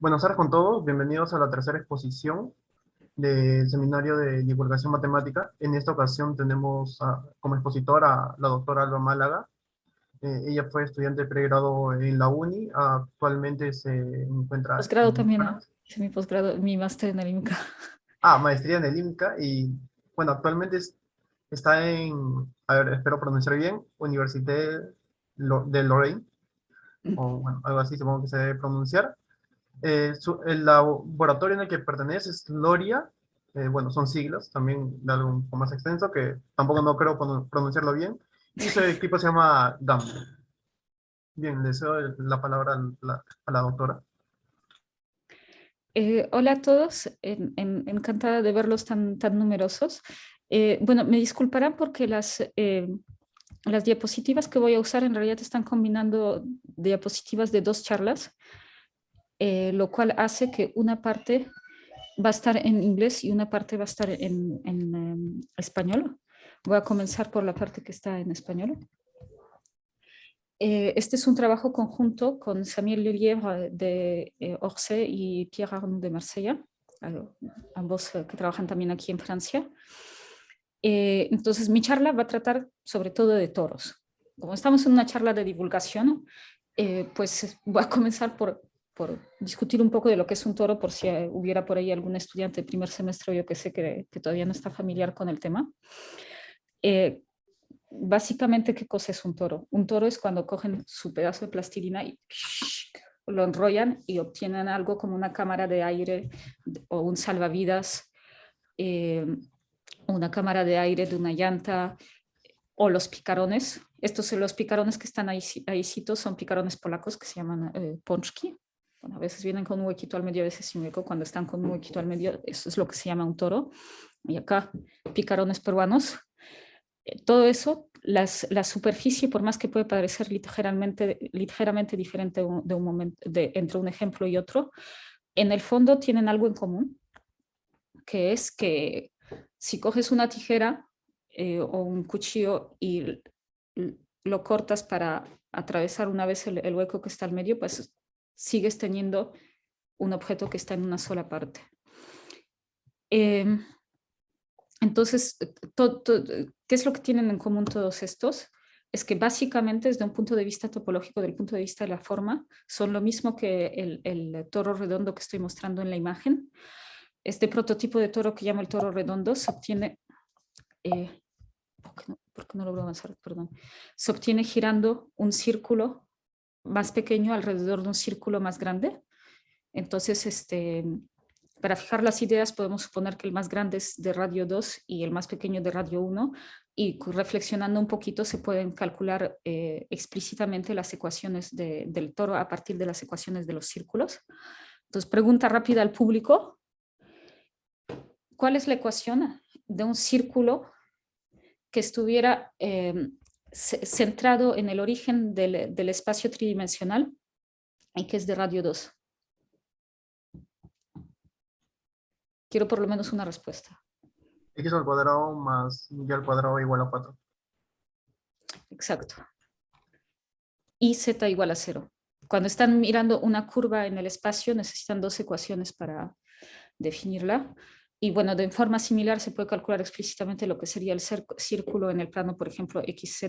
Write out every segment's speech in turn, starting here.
Buenas tardes con todos, bienvenidos a la tercera exposición del Seminario de Divulgación Matemática. En esta ocasión tenemos como expositora a la doctora Alba Málaga. Ella fue estudiante de pregrado en la UNI, actualmente se encuentra Posgrado en también, hice mi posgrado, mi máster en el IMCA. maestría en el IMCA y bueno, actualmente está en, a ver, espero pronunciar bien, Université de Lorraine, o bueno, algo así supongo que se debe pronunciar. El laboratorio en el que pertenece es Loria, bueno, son siglas, también de algo un poco más extenso, que tampoco no creo pronunciarlo bien, y su equipo se llama GAM. Bien, le cedo la palabra a la doctora. Hola a todos, encantada de verlos tan numerosos. Bueno, me disculparán porque las diapositivas que voy a usar en realidad están combinando diapositivas de dos charlas, lo cual hace que una parte va a estar en inglés y una parte va a estar en español. Voy a comenzar por la parte que está en español. Este es un trabajo conjunto con Samuel Lelièvre de Orsay y Pierre Arnoux de Marsella, ambos que trabajan también aquí en Francia. Entonces, mi charla va a tratar sobre todo de toros. Como estamos en una charla de divulgación, pues voy a comenzar por discutir un poco de lo que es un toro, por si hubiera por ahí algún estudiante de primer semestre o yo que sé que todavía no está familiar con el tema. Básicamente, ¿qué cosa es un toro? Un toro es cuando cogen su pedazo de plastilina y lo enrollan y obtienen algo como una cámara de aire o un salvavidas, una cámara de aire de una llanta o los picarones. Estos los picarones que están ahí son picarones polacos que se llaman pączki. Bueno, a veces vienen con un huequito al medio, a veces sin hueco. Cuando están con un huequito al medio, eso es lo que se llama un toro. Y acá, picarones peruanos. Todo eso, la superficie, por más que puede parecer ligeramente diferente entre un ejemplo y otro, en el fondo tienen algo en común, que es que si coges una tijera o un cuchillo y lo cortas para atravesar una vez el hueco que está al medio, pues sigues teniendo un objeto que está en una sola parte. Entonces, ¿qué es lo que tienen en común todos estos? Es que básicamente desde un punto de vista topológico, del punto de vista de la forma, son lo mismo que el toro redondo que estoy mostrando en la imagen. Este prototipo de toro que llamo el toro redondo se obtiene, ¿por qué no logro avanzar? Perdón. Se obtiene girando un círculo más pequeño alrededor de un círculo más grande. Entonces, para fijar las ideas podemos suponer que el más grande es de radio 2 y el más pequeño de radio 1, y reflexionando un poquito se pueden calcular explícitamente las ecuaciones del toro a partir de las ecuaciones de los círculos. Entonces, pregunta rápida al público: ¿cuál es la ecuación de un círculo que estuviera centrado en el origen del espacio tridimensional y que es de radio 2? Quiero por lo menos una respuesta. X al cuadrado más y al cuadrado igual a 4. Exacto. Y z igual a 0. Cuando están mirando una curva en el espacio, necesitan dos ecuaciones para definirla. Y bueno, de forma similar se puede calcular explícitamente lo que sería el círculo en el plano, por ejemplo, XZ,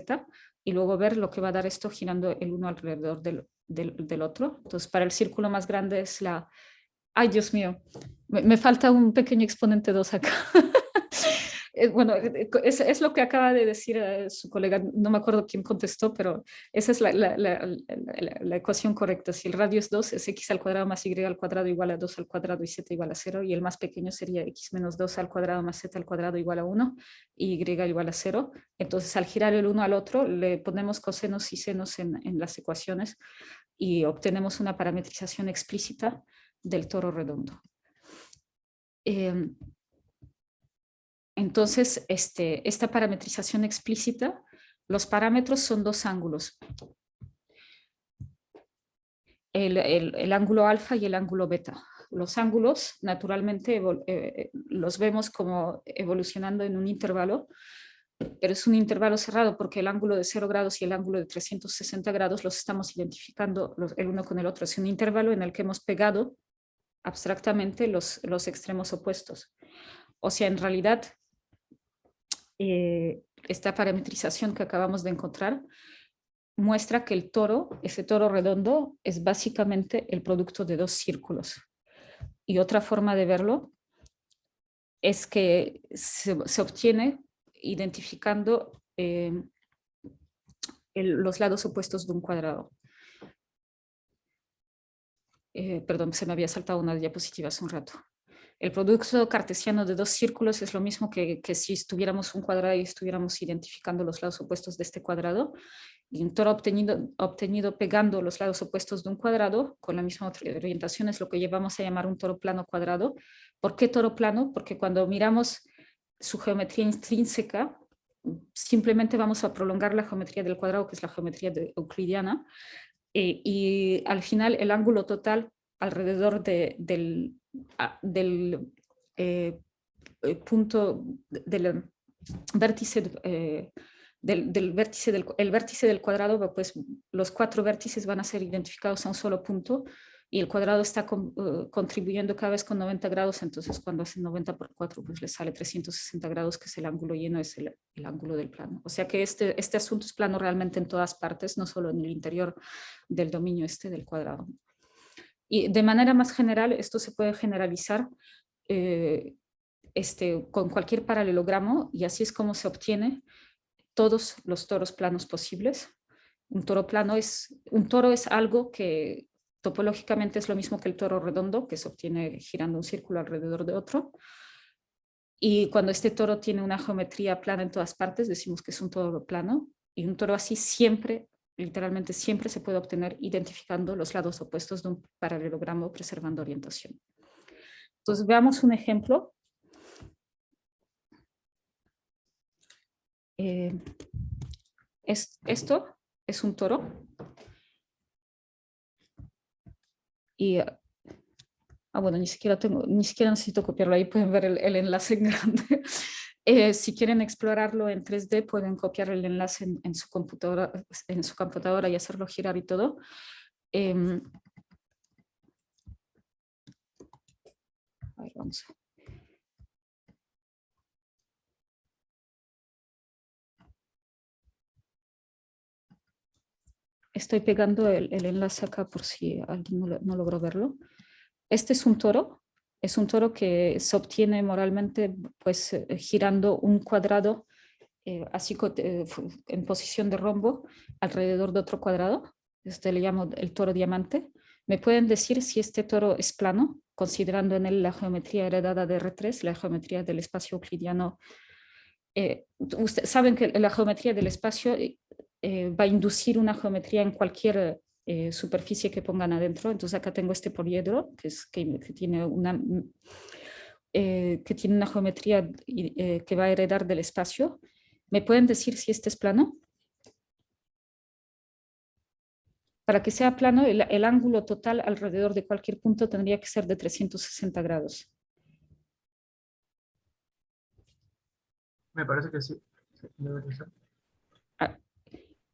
y luego ver lo que va a dar esto girando el uno alrededor del otro. Entonces, para el círculo más grande es la... ¡Ay, Dios mío! Me falta un pequeño exponente 2 acá. Bueno, es lo que acaba de decir su colega, no me acuerdo quién contestó, pero esa es la ecuación correcta. Si el radio es 2, es x al cuadrado más y al cuadrado igual a 2 al cuadrado y z igual a 0, y el más pequeño sería x menos 2 al cuadrado más z al cuadrado igual a 1 y y igual a 0. Entonces, al girar el uno al otro, le ponemos cosenos y senos en las ecuaciones y obtenemos una parametrización explícita del toro redondo. Entonces, esta parametrización explícita, los parámetros son dos ángulos. El ángulo alfa y el ángulo beta. Los ángulos, naturalmente, los vemos como evolucionando en un intervalo, pero es un intervalo cerrado porque el ángulo de 0 grados y el ángulo de 360 grados los estamos identificando el uno con el otro. Es un intervalo en el que hemos pegado abstractamente los extremos opuestos. O sea, en realidad, esta parametrización que acabamos de encontrar muestra que el toro, ese toro redondo, es básicamente el producto de dos círculos. Y otra forma de verlo es que se obtiene identificando los lados opuestos de un cuadrado. Perdón, se me había saltado una diapositiva hace un rato. El producto cartesiano de dos círculos es lo mismo que si estuviéramos un cuadrado y estuviéramos identificando los lados opuestos de este cuadrado. Y un toro obtenido pegando los lados opuestos de un cuadrado con la misma orientación es lo que llevamos a llamar un toro plano cuadrado. ¿Por qué toro plano? Porque cuando miramos su geometría intrínseca, simplemente vamos a prolongar la geometría del cuadrado, que es la geometría euclidiana, y al final el ángulo total alrededor del punto del vértice el vértice del cuadrado, pues los cuatro vértices van a ser identificados a un solo punto y el cuadrado está contribuyendo cada vez con 90 grados, entonces cuando hacen 90 por 4, pues le sale 360 grados, que es el ángulo lleno, es el ángulo del plano. O sea que este asunto es plano realmente en todas partes, no solo en el interior del dominio del cuadrado. Y de manera más general, esto se puede generalizar con cualquier paralelogramo, y así es como se obtiene todos los toros planos posibles. Un toro es algo que topológicamente es lo mismo que el toro redondo, que se obtiene girando un círculo alrededor de otro. Y cuando este toro tiene una geometría plana en todas partes, decimos que es un toro plano. Y un toro así siempre, literalmente siempre, se puede obtener identificando los lados opuestos de un paralelogramo preservando orientación. Entonces veamos un ejemplo. Esto es un toro. Y bueno, ni siquiera necesito copiarlo, ahí pueden ver el enlace en grande. Si quieren explorarlo en 3D, pueden copiar el enlace en su computadora y hacerlo girar y todo. A ver, vamos a ver. Estoy pegando el enlace acá por si alguien no logró verlo. Este es un toro que se obtiene moralmente pues girando un cuadrado así en posición de rombo alrededor de otro cuadrado. Este le llamo el toro diamante. ¿Me pueden decir si este toro es plano, considerando en él la geometría heredada de R3, la geometría del espacio euclidiano? Ustedes saben que la geometría del espacio va a inducir una geometría en cualquier superficie que pongan adentro. Entonces acá tengo este poliedro que tiene una geometría que va a heredar del espacio. ¿Me pueden decir si este es plano? Para que sea plano, el ángulo total alrededor de cualquier punto tendría que ser de 360 grados. Me parece que sí. Debe ser.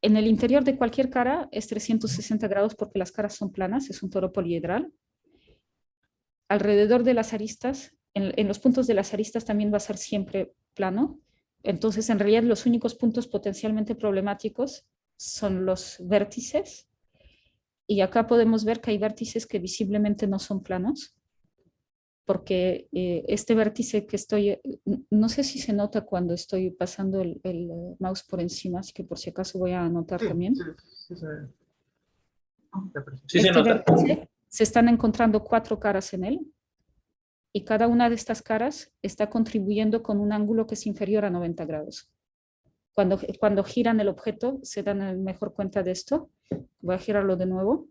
En el interior de cualquier cara es 360 grados porque las caras son planas, es un toro poliedral. Alrededor de las aristas, en los puntos de las aristas también va a ser siempre plano. Entonces, en realidad, los únicos puntos potencialmente problemáticos son los vértices. Y acá podemos ver que hay vértices que visiblemente no son planos, porque este vértice que no sé si se nota cuando estoy pasando el mouse por encima, así que por si acaso voy a anotar Sí, también. sí, Sí, Este se nota. vértice se están encontrando 4 caras en él y cada una de estas caras está contribuyendo con un ángulo que es inferior a 90 grados. Cuando giran el objeto se dan mejor cuenta de esto. Voy a girarlo de nuevo.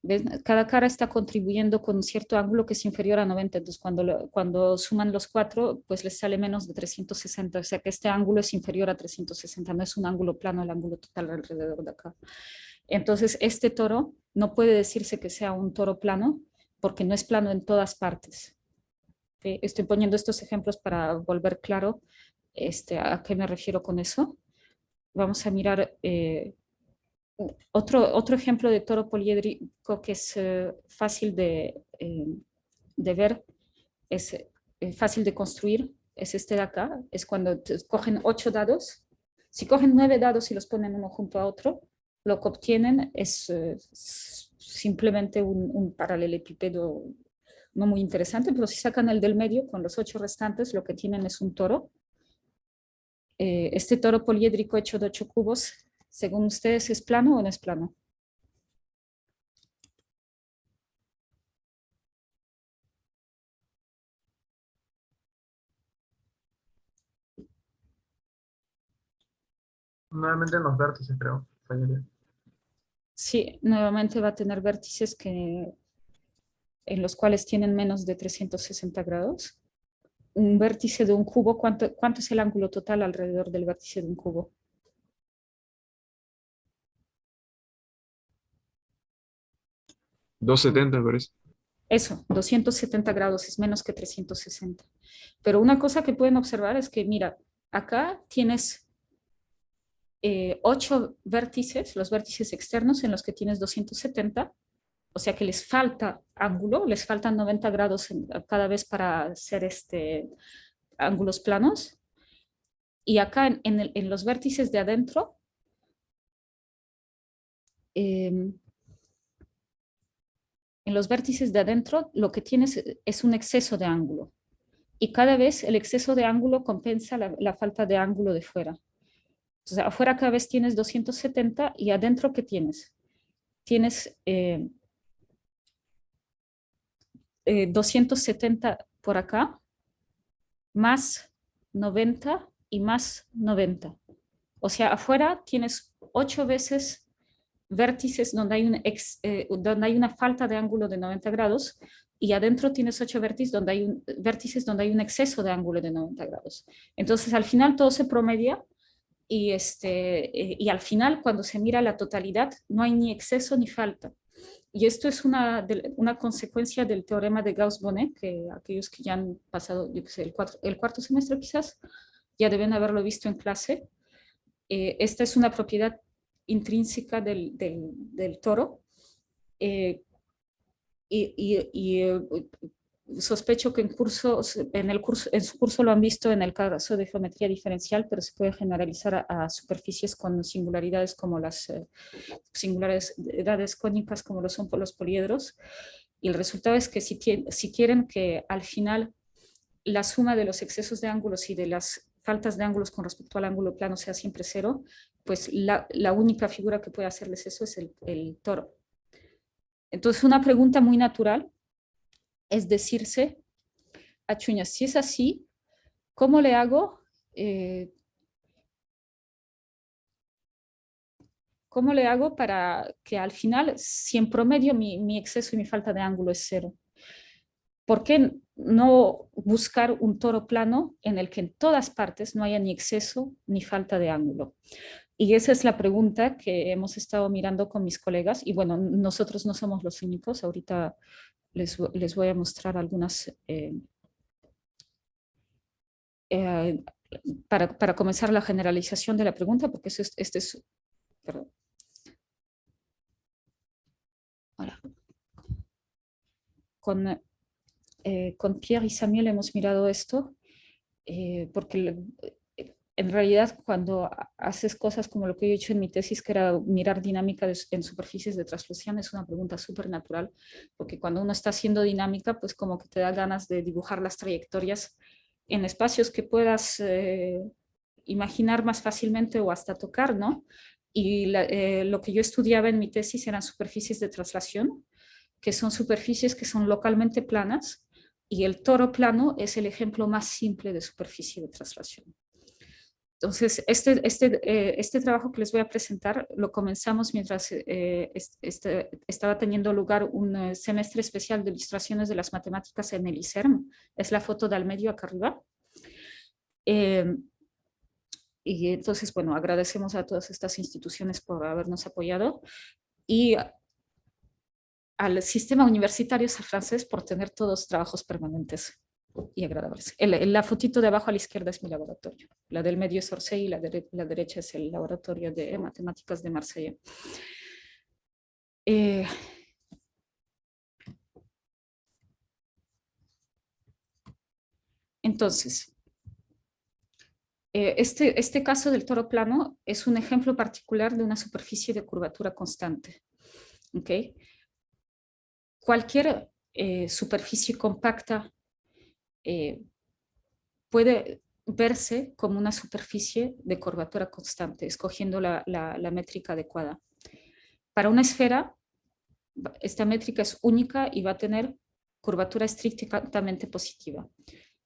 ¿Ves? Cada cara está contribuyendo con un cierto ángulo que es inferior a 90, entonces cuando suman los 4, pues les sale menos de 360, o sea que este ángulo es inferior a 360, no es un ángulo plano, el ángulo total alrededor de acá. Entonces este toro no puede decirse que sea un toro plano, porque no es plano en todas partes. Estoy poniendo estos ejemplos para volver claro a qué me refiero con eso. Vamos a mirar otro ejemplo de toro poliédrico que es fácil de ver, es fácil de construir, es este de acá. Es cuando cogen 8 dados. Si cogen 9 dados y los ponen uno junto a otro, lo que obtienen es simplemente un paralelepípedo no muy interesante, pero si sacan el del medio con los 8 restantes, lo que tienen es un toro. Este toro poliédrico hecho de 8 cubos, según ustedes, ¿es plano o no es plano? Nuevamente en los vértices, creo. Fallaría. Sí, nuevamente va a tener vértices en los cuales tienen menos de 360 grados. Un vértice de un cubo, ¿cuánto es el ángulo total alrededor del vértice de un cubo? 270 parece. Eso, 270 grados es menos que 360. Pero una cosa que pueden observar es que, mira, acá tienes 8 vértices, los vértices externos en los que tienes 270, o sea que les falta ángulo, les faltan 90 grados cada vez para hacer ángulos planos. Y acá en los vértices de adentro, en los vértices de adentro lo que tienes es un exceso de ángulo. Y cada vez el exceso de ángulo compensa la falta de ángulo de fuera. Entonces, afuera cada vez tienes 270 y adentro, ¿qué tienes? Tienes 270 por acá, más 90 y más 90. O sea, afuera tienes 8 veces vértices donde hay una falta de ángulo de 90 grados y adentro tienes 8 vértices donde hay un exceso de ángulo de 90 grados. Entonces, al final todo se promedia y al final, cuando se mira la totalidad, no hay ni exceso ni falta. Y esto es una consecuencia del teorema de Gauss-Bonnet, que aquellos que ya han pasado, yo qué sé, el cuarto semestre quizás, ya deben haberlo visto en clase. Esta es una propiedad intrínseca del toro. eh, y sospecho que en su curso lo han visto en el caso de geometría diferencial, pero se puede generalizar a superficies con singularidades como las singularidades cónicas como lo son los poliedros. Y el resultado es que si quieren que al final la suma de los excesos de ángulos y de las faltas de ángulos con respecto al ángulo plano sea siempre cero, pues la única figura que puede hacerles eso es el toro. Entonces, una pregunta muy natural es decirse, achuña, si es así, ¿cómo le hago? ¿Cómo le hago para que al final, si en promedio mi exceso y mi falta de ángulo es cero? ¿Por qué no buscar un toro plano en el que en todas partes no haya ni exceso ni falta de ángulo? Y esa es la pregunta que hemos estado mirando con mis colegas. Y bueno, nosotros no somos los únicos. Ahorita les voy a mostrar algunas para comenzar la generalización de la pregunta, porque perdón. Hola. Con Pierre y Samuel hemos mirado esto, porque en realidad cuando haces cosas como lo que yo he hecho en mi tesis, que era mirar dinámica en superficies de translusión, es una pregunta súper natural, porque cuando uno está haciendo dinámica, pues como que te da ganas de dibujar las trayectorias en espacios que puedas imaginar más fácilmente o hasta tocar, ¿no? Y lo que yo estudiaba en mi tesis eran superficies de traslación, que son superficies que son localmente planas, y el toro plano es el ejemplo más simple de superficie de traslación. Entonces, este trabajo que les voy a presentar lo comenzamos mientras estaba teniendo lugar un semestre especial de ilustraciones de las matemáticas en el ISERM. Es la foto de al medio acá arriba. Y entonces, bueno, agradecemos a todas estas instituciones por habernos apoyado y al sistema universitario francés por tener todos trabajos permanentes. y agradables. La fotito de abajo a la izquierda es mi laboratorio. La del medio es Orsay y la derecha es el laboratorio de matemáticas de Marsella. Entonces, este caso del toro plano es un ejemplo particular de una superficie de curvatura constante. ¿Okay? Cualquier superficie compacta puede verse como una superficie de curvatura constante, escogiendo la métrica adecuada. Para una esfera, esta métrica es única y va a tener curvatura estrictamente positiva.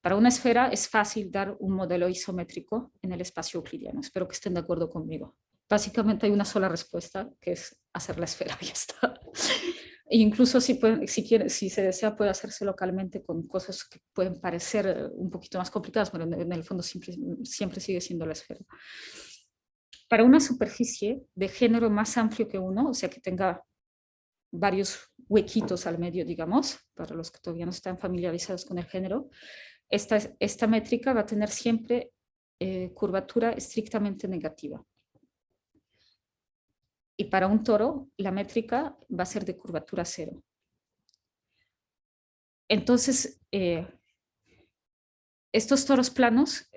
Para una esfera es fácil dar un modelo isométrico en el espacio euclidiano. Espero que estén de acuerdo conmigo. Básicamente hay una sola respuesta, que es hacer la esfera y ya está. E incluso si se desea, puede hacerse localmente con cosas que pueden parecer un poquito más complicadas, pero en el fondo siempre sigue siendo la esfera. Para una superficie de género más amplio que uno, o sea que tenga varios huequitos al medio, digamos, para los que todavía no están familiarizados con el género, esta métrica va a tener siempre curvatura estrictamente negativa. Y para un toro, la métrica va a ser de curvatura cero. Entonces, estos toros planos,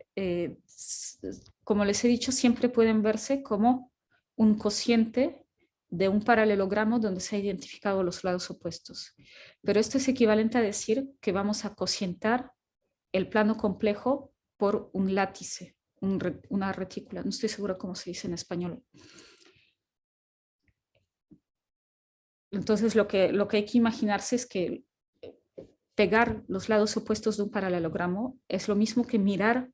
como les he dicho, siempre pueden verse como un cociente de un paralelogramo donde se han identificado los lados opuestos. Pero esto es equivalente a decir que vamos a cocientar el plano complejo por un látice, una retícula. No estoy segura cómo se dice en español. Entonces, lo que hay que imaginarse es que pegar los lados opuestos de un paralelogramo es lo mismo que mirar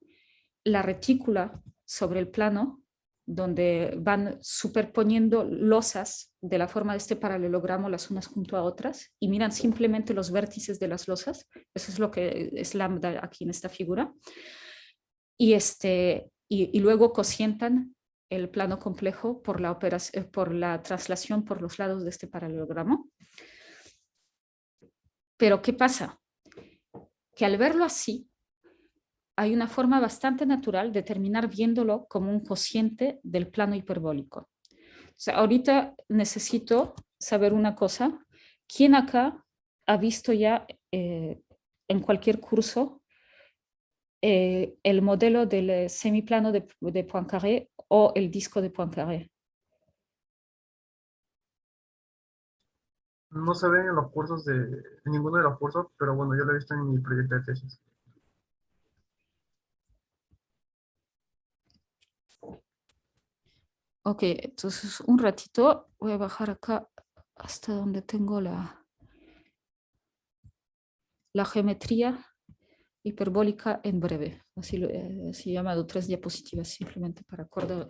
la retícula sobre el plano, donde van superponiendo losas de la forma de este paralelogramo las unas junto a otras y miran simplemente los vértices de las losas. Eso es lo que es lambda aquí en esta figura. Y luego cocientan el plano complejo por la traslación por los lados de este paralelogramo. Pero ¿qué pasa? Que al verlo así, hay una forma bastante natural de terminar viéndolo como un cociente del plano hiperbólico. O sea, ahorita necesito saber una cosa. ¿Quién acá ha visto ya en cualquier curso el modelo del semiplano de Poincaré o el disco de Poincaré? No se ven en los cursos en ninguno de los cursos, pero bueno, yo lo he visto en mi proyecto de tesis. Ok, entonces un ratito voy a bajar acá hasta donde tengo la geometría hiperbólica en breve. Así he llamado 3 diapositivas simplemente para acordar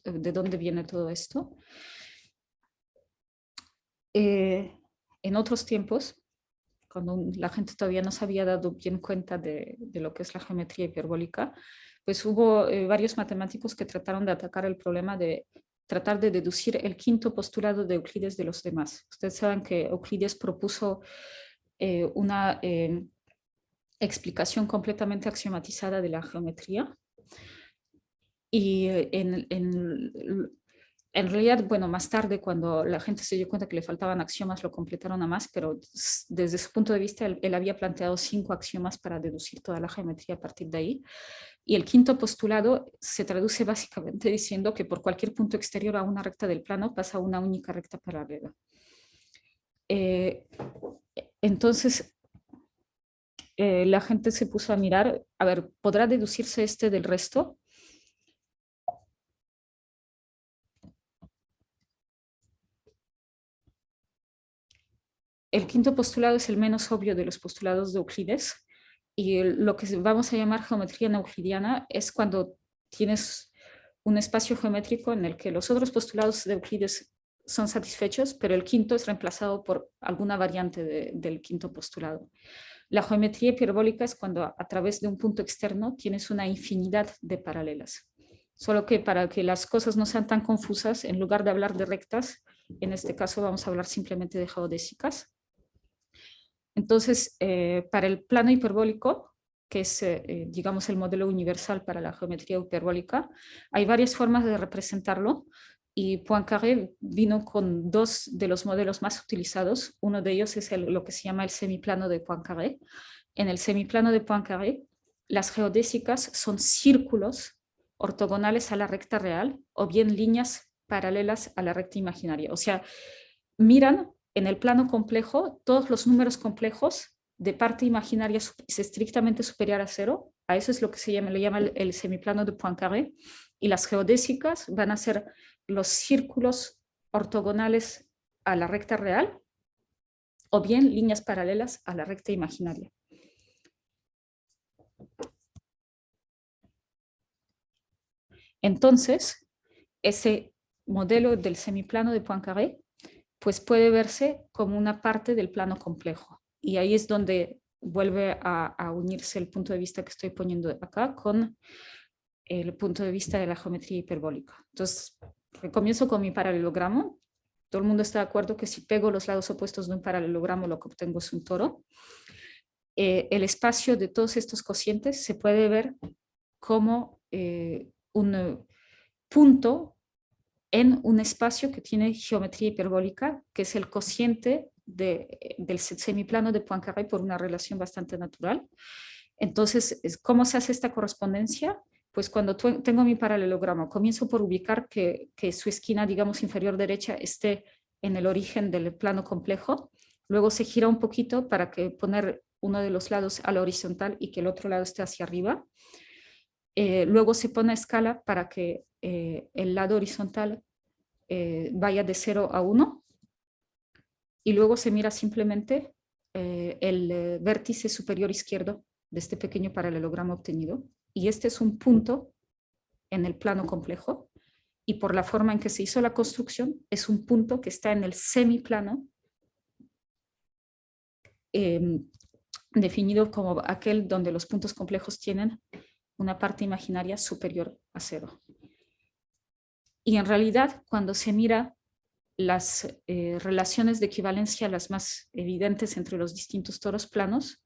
de dónde viene todo esto. En otros tiempos, cuando la gente todavía no se había dado bien cuenta de lo que es la geometría hiperbólica, pues hubo varios matemáticos que trataron de atacar el problema de tratar de deducir el quinto postulado de Euclides de los demás. Ustedes saben que Euclides propuso una explicación completamente axiomatizada de la geometría y en realidad, bueno, más tarde cuando la gente se dio cuenta que le faltaban axiomas lo completaron a más, pero desde su punto de vista él había planteado 5 axiomas para deducir toda la geometría a partir de ahí. Y el quinto postulado se traduce básicamente diciendo que por cualquier punto exterior a una recta del plano pasa una única recta paralela. Entonces, la gente se puso a mirar, a ver, ¿podrá deducirse este del resto? El quinto postulado es el menos obvio de los postulados de Euclides y lo que vamos a llamar geometría no euclidiana es cuando tienes un espacio geométrico en el que los otros postulados de Euclides son satisfechos, pero el quinto es reemplazado por alguna variante del quinto postulado. La geometría hiperbólica es cuando a través de un punto externo tienes una infinidad de paralelas. Solo que para que las cosas no sean tan confusas, en lugar de hablar de rectas, en este caso vamos a hablar simplemente de geodésicas. Entonces, para el plano hiperbólico, que es, digamos, el modelo universal para la geometría hiperbólica, hay varias formas de representarlo y Poincaré vino con dos de los modelos más utilizados. Uno de ellos es lo que se llama el semiplano de Poincaré. En el semiplano de Poincaré, las geodésicas son círculos ortogonales a la recta real o bien líneas paralelas a la recta imaginaria. O sea, miran en el plano complejo todos los números complejos de parte imaginaria es estrictamente superior a cero. A eso es lo que le llama el semiplano de Poincaré. Y las geodésicas van a ser los círculos ortogonales a la recta real o bien líneas paralelas a la recta imaginaria. Entonces, ese modelo del semiplano de Poincaré pues puede verse como una parte del plano complejo. Y ahí es donde vuelve a unirse el punto de vista que estoy poniendo acá con el punto de vista de la geometría hiperbólica. Entonces, comienzo con mi paralelogramo. Todo el mundo está de acuerdo que si pego los lados opuestos de un paralelogramo, lo que obtengo es un toro. El espacio de todos estos cocientes se puede ver como un punto en un espacio que tiene geometría hiperbólica, que es el cociente del semiplano de Poincaré por una relación bastante natural. Entonces, ¿cómo se hace esta correspondencia? Pues cuando tengo mi paralelogramo, comienzo por ubicar que su esquina, digamos, inferior derecha esté en el origen del plano complejo, luego se gira un poquito para poner uno de los lados a la horizontal y que el otro lado esté hacia arriba. Luego se pone a escala para que el lado horizontal vaya de 0 a 1 y luego se mira simplemente el vértice superior izquierdo de este pequeño paralelogramo obtenido y este es un punto en el plano complejo y por la forma en que se hizo la construcción es un punto que está en el semiplano definido como aquel donde los puntos complejos tienen una parte imaginaria superior a 0. Y en realidad, cuando se mira las relaciones de equivalencia las más evidentes entre los distintos toros planos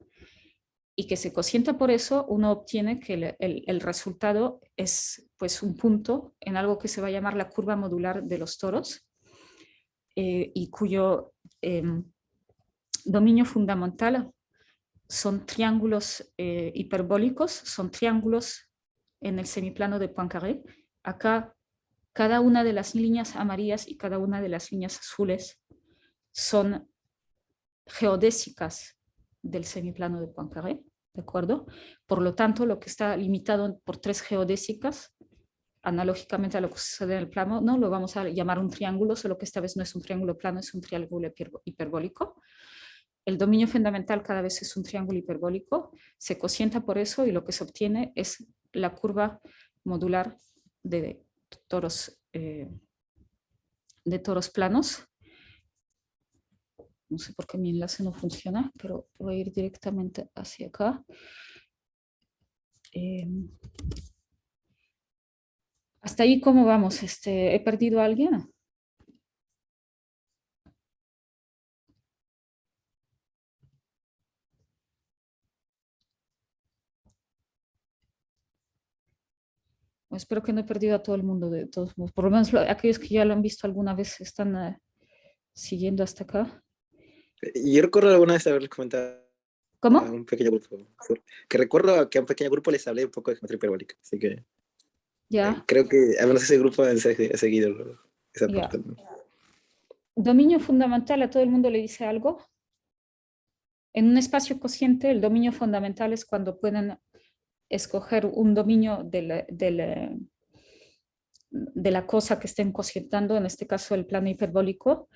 y que se cocienta por eso, uno obtiene que el resultado es pues un punto en algo que se va a llamar la curva modular de los toros y cuyo dominio fundamental son triángulos hiperbólicos, son triángulos en el semiplano de Poincaré. Acá cada una de las líneas amarillas y cada una de las líneas azules son geodésicas del semiplano de Poincaré, ¿de acuerdo? Por lo tanto, lo que está limitado por 3 geodésicas, analógicamente a lo que sucede en el plano, no lo vamos a llamar un triángulo, solo que esta vez no es un triángulo plano, es un triángulo hiperbólico. El dominio fundamental cada vez es un triángulo hiperbólico, se cocienta por eso y lo que se obtiene es la curva modular de toros planos. No sé por qué mi enlace no funciona, pero voy a ir directamente hacia acá. Hasta ahí, ¿cómo vamos? ¿He perdido a alguien? Espero que no he perdido a todo el mundo, de todos modos. Por lo menos aquellos que ya lo han visto alguna vez están siguiendo hasta acá. Yo recuerdo alguna vez haberles comentado ¿Cómo? a un pequeño grupo. Que recuerdo que a un pequeño grupo les hablé un poco de geometría hiperbólica. Así que Ya. creo que al menos ese grupo ha seguido esa parte. ¿No? Dominio fundamental, ¿a todo el mundo le dice algo? En un espacio cociente, el dominio fundamental es cuando pueden escoger un dominio de la cosa que estén cocientando, en este caso el plano hiperbólico,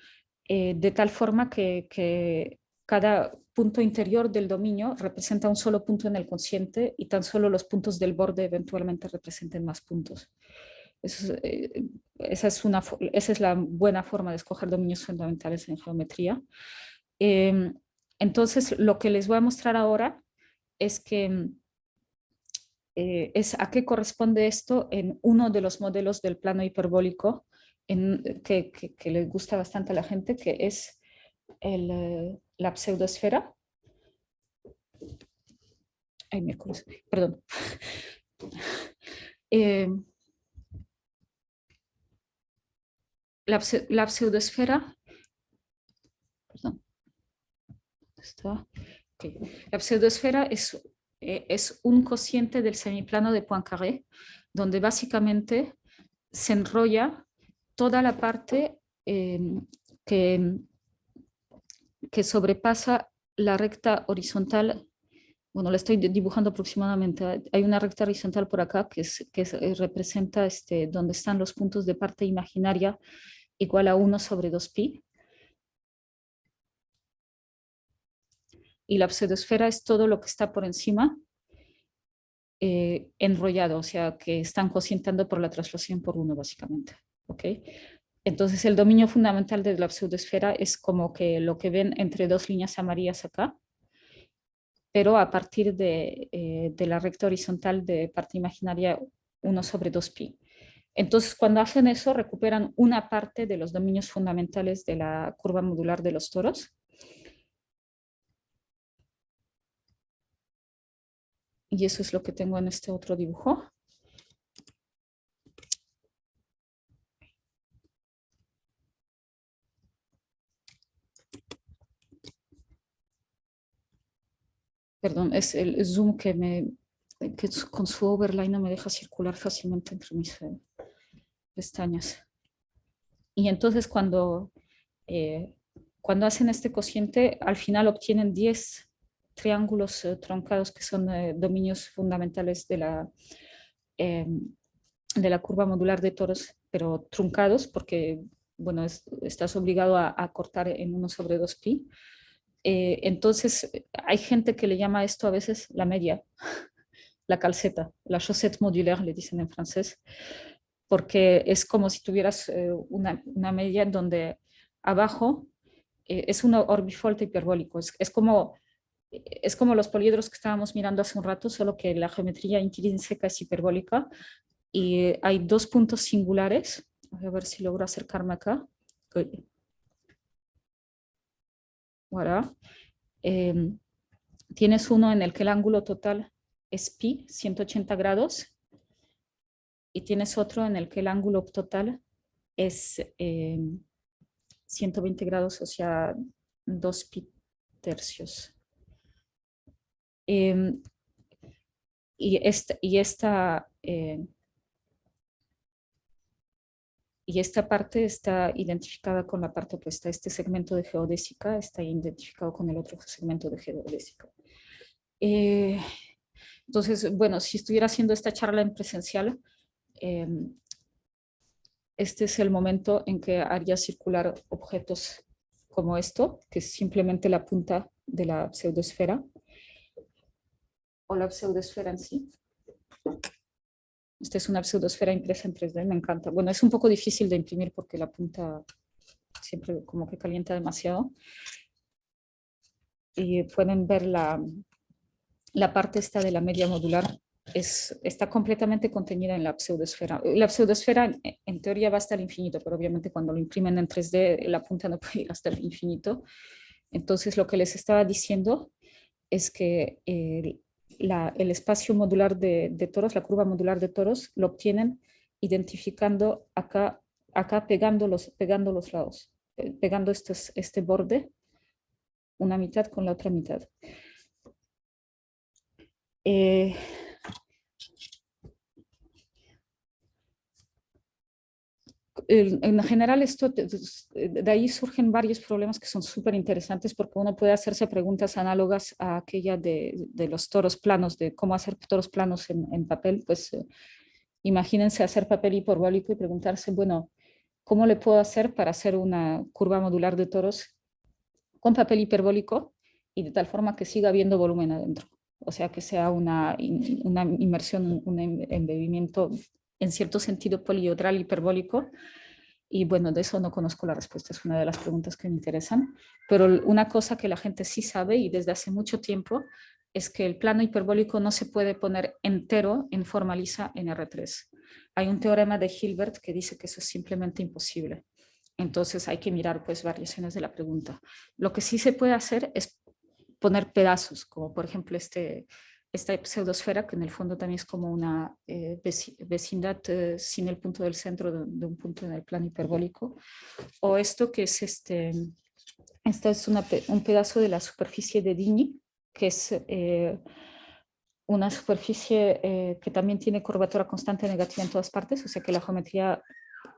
de tal forma que cada punto interior del dominio representa un solo punto en el cociente y tan solo los puntos del borde eventualmente representen más puntos. Esa es la buena forma de escoger dominios fundamentales en geometría. Entonces, lo que les voy a mostrar ahora es que es a qué corresponde esto en uno de los modelos del plano hiperbólico que le gusta bastante a la gente, que es la pseudosfera. Ay, miércoles, perdón. Eh, la pseudoesfera, perdón, está, okay. La pseudoesfera es un cociente del semiplano de Poincaré, donde básicamente se enrolla toda la parte que sobrepasa la recta horizontal. Bueno, la estoy dibujando aproximadamente. Hay una recta horizontal por acá que representa donde están los puntos de parte imaginaria igual a 1 sobre 2pi. Y la pseudoesfera es todo lo que está por encima enrollado, o sea, que están cocientando por la traslación por 1, básicamente. ¿Ok? Entonces, el dominio fundamental de la pseudoesfera es como que lo que ven entre 2 líneas amarillas acá, pero a partir de la recta horizontal de parte imaginaria 1 sobre 2pi. Entonces, cuando hacen eso, recuperan una parte de los dominios fundamentales de la curva modular de los toros. Y eso es lo que tengo en este otro dibujo. Perdón, es el zoom que con su overlay no me deja circular fácilmente entre mis pestañas. Y entonces cuando hacen este cociente, al final obtienen 10 triángulos truncados que son dominios fundamentales de la curva modular de toros, pero truncados porque, bueno, estás obligado a cortar en 1 sobre 2pi. Entonces, hay gente que le llama esto a veces la media, la calceta, la chaussette modulaire, le dicen en francés, porque es como si tuvieras una media en donde abajo es un orbifolte hiperbólico, es como los poliedros que estábamos mirando hace un rato, solo que la geometría intrínseca es hiperbólica y hay 2 puntos singulares. Voy a ver si logro acercarme acá. Voilà. Tienes uno en el que el ángulo total es pi, 180 grados, y tienes otro en el que el ángulo total es 120 grados, o sea, 2 pi tercios. Y esta parte está identificada con la parte opuesta. Este segmento de geodésica está identificado con el otro segmento de geodésica. Entonces, bueno, si estuviera haciendo esta charla en presencial, este es el momento en que haría circular objetos como esto, que es simplemente la punta de la pseudoesfera, o la pseudoesfera en sí. Esta es una pseudoesfera impresa en 3D, me encanta. Bueno, es un poco difícil de imprimir porque la punta siempre como que calienta demasiado. Y pueden ver la parte esta de la media modular. Está completamente contenida en la pseudoesfera. La pseudoesfera en teoría va hasta el infinito, pero obviamente cuando lo imprimen en 3D la punta no puede ir hasta el infinito. Entonces lo que les estaba diciendo es que el espacio modular de toros, la curva modular de toros, lo obtienen identificando acá pegando los lados, pegando este borde, una mitad con la otra mitad. En general, de ahí surgen varios problemas que son súper interesantes porque uno puede hacerse preguntas análogas a aquella de los toros planos, de cómo hacer toros planos en papel. Pues imagínense hacer papel hiperbólico y preguntarse, bueno, ¿cómo le puedo hacer para hacer una curva modular de toros con papel hiperbólico y de tal forma que siga habiendo volumen adentro? O sea, que sea una inmersión, un embebimiento en cierto sentido poliedral hiperbólico. Y bueno, de eso no conozco la respuesta, es una de las preguntas que me interesan. Pero una cosa que la gente sí sabe y desde hace mucho tiempo es que el plano hiperbólico no se puede poner entero en forma lisa en R3. Hay un teorema de Hilbert que dice que eso es simplemente imposible. Entonces hay que mirar pues variaciones de la pregunta. Lo que sí se puede hacer es poner pedazos, como por ejemplo este esta pseudosfera, que en el fondo también es como una vecindad sin el punto del centro de un punto en el plano hiperbólico, o esto que es esta es un pedazo de la superficie de Digny, que es una superficie que también tiene curvatura constante negativa en todas partes, o sea que la geometría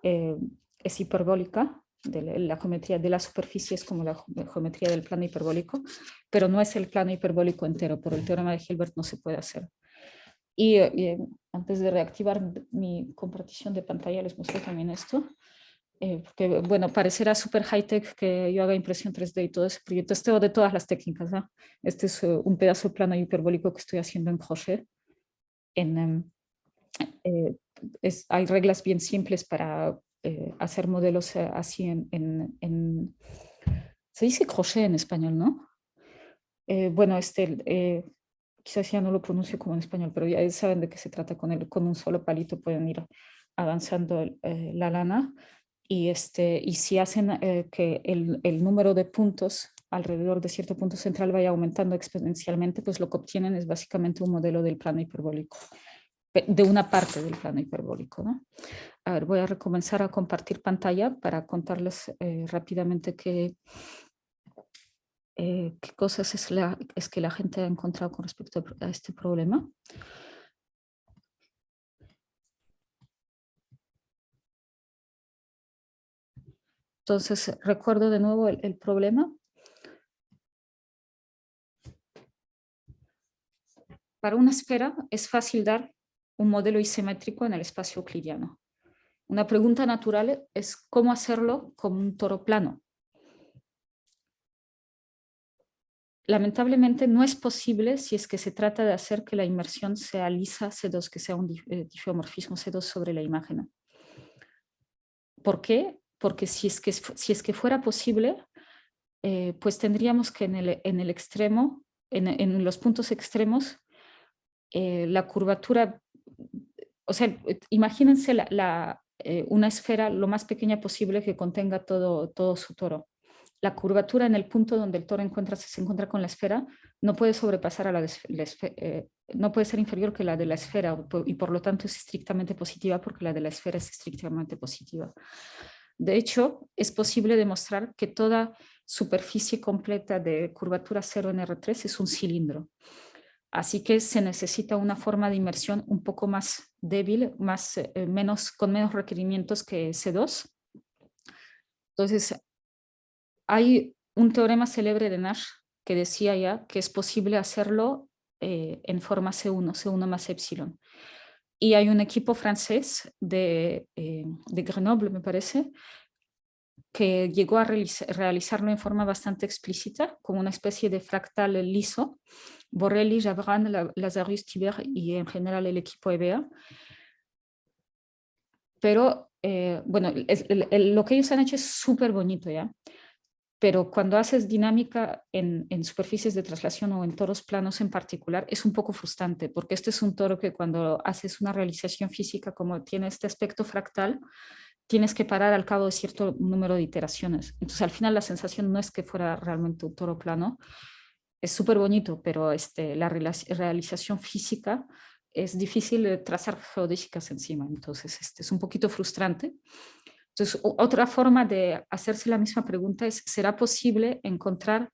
es hiperbólica, la geometría de la superficie es como la geometría del plano hiperbólico, pero no es el plano hiperbólico entero, por el teorema de Hilbert no se puede hacer. Y antes de reactivar mi compartición de pantalla les muestro también esto. Porque, bueno, parecerá súper high-tech que yo haga impresión 3D y todo ese proyecto. Este o de todas las técnicas, ¿no? Este es un pedazo de plano hiperbólico que estoy haciendo en crochet. Hay reglas bien simples para hacer modelos así se dice crochet en español, ¿no? Bueno, quizás ya no lo pronuncio como en español, pero ya saben de qué se trata. Con un solo palito pueden ir avanzando la lana. Y si hacen que el número de puntos alrededor de cierto punto central vaya aumentando exponencialmente, pues lo que obtienen es básicamente un modelo del plano hiperbólico, de una parte del plano hiperbólico, ¿no? A ver, voy a recomenzar a compartir pantalla para contarles rápidamente qué cosas es que la gente ha encontrado con respecto a este problema. Entonces, recuerdo de nuevo el problema. Para una esfera es fácil dar un modelo isométrico en el espacio euclidiano. Una pregunta natural es cómo hacerlo con un toro plano. Lamentablemente no es posible si es que se trata de hacer que la inmersión sea lisa C2, que sea un diffeomorfismo C2 sobre la imagen. ¿Por qué? Porque si es que fuera posible, pues tendríamos que en el extremo, en los puntos extremos, la curvatura, o sea, imagínense una esfera lo más pequeña posible que contenga todo su toro. La curvatura en el punto donde el toro se encuentra con la esfera no puede sobrepasar no puede ser inferior que la de la esfera y por lo tanto es estrictamente positiva porque la de la esfera es estrictamente positiva. De hecho, es posible demostrar que toda superficie completa de curvatura 0 en R3 es un cilindro. Así que se necesita una forma de inmersión un poco más débil, con menos requerimientos que C2. Entonces, hay un teorema célebre de Nash que decía ya que es posible hacerlo en forma C1 más epsilon. Y hay un equipo francés de Grenoble, me parece, que llegó a realizarlo en forma bastante explícita, como una especie de fractal liso. Borrelli, Javran, Lazarus, Tiber y en general el equipo EBA. Pero, bueno, lo que ellos han hecho es súper bonito, ¿ya? Pero cuando haces dinámica en superficies de traslación o en toros planos en particular, es un poco frustrante, porque este es un toro que cuando haces una realización física como tiene este aspecto fractal, tienes que parar al cabo de cierto número de iteraciones. Entonces, al final la sensación no es que fuera realmente un toro plano, es súper bonito, pero la realización física es difícil de trazar geodésicas encima, entonces es un poquito frustrante. Entonces, otra forma de hacerse la misma pregunta es, ¿será posible encontrar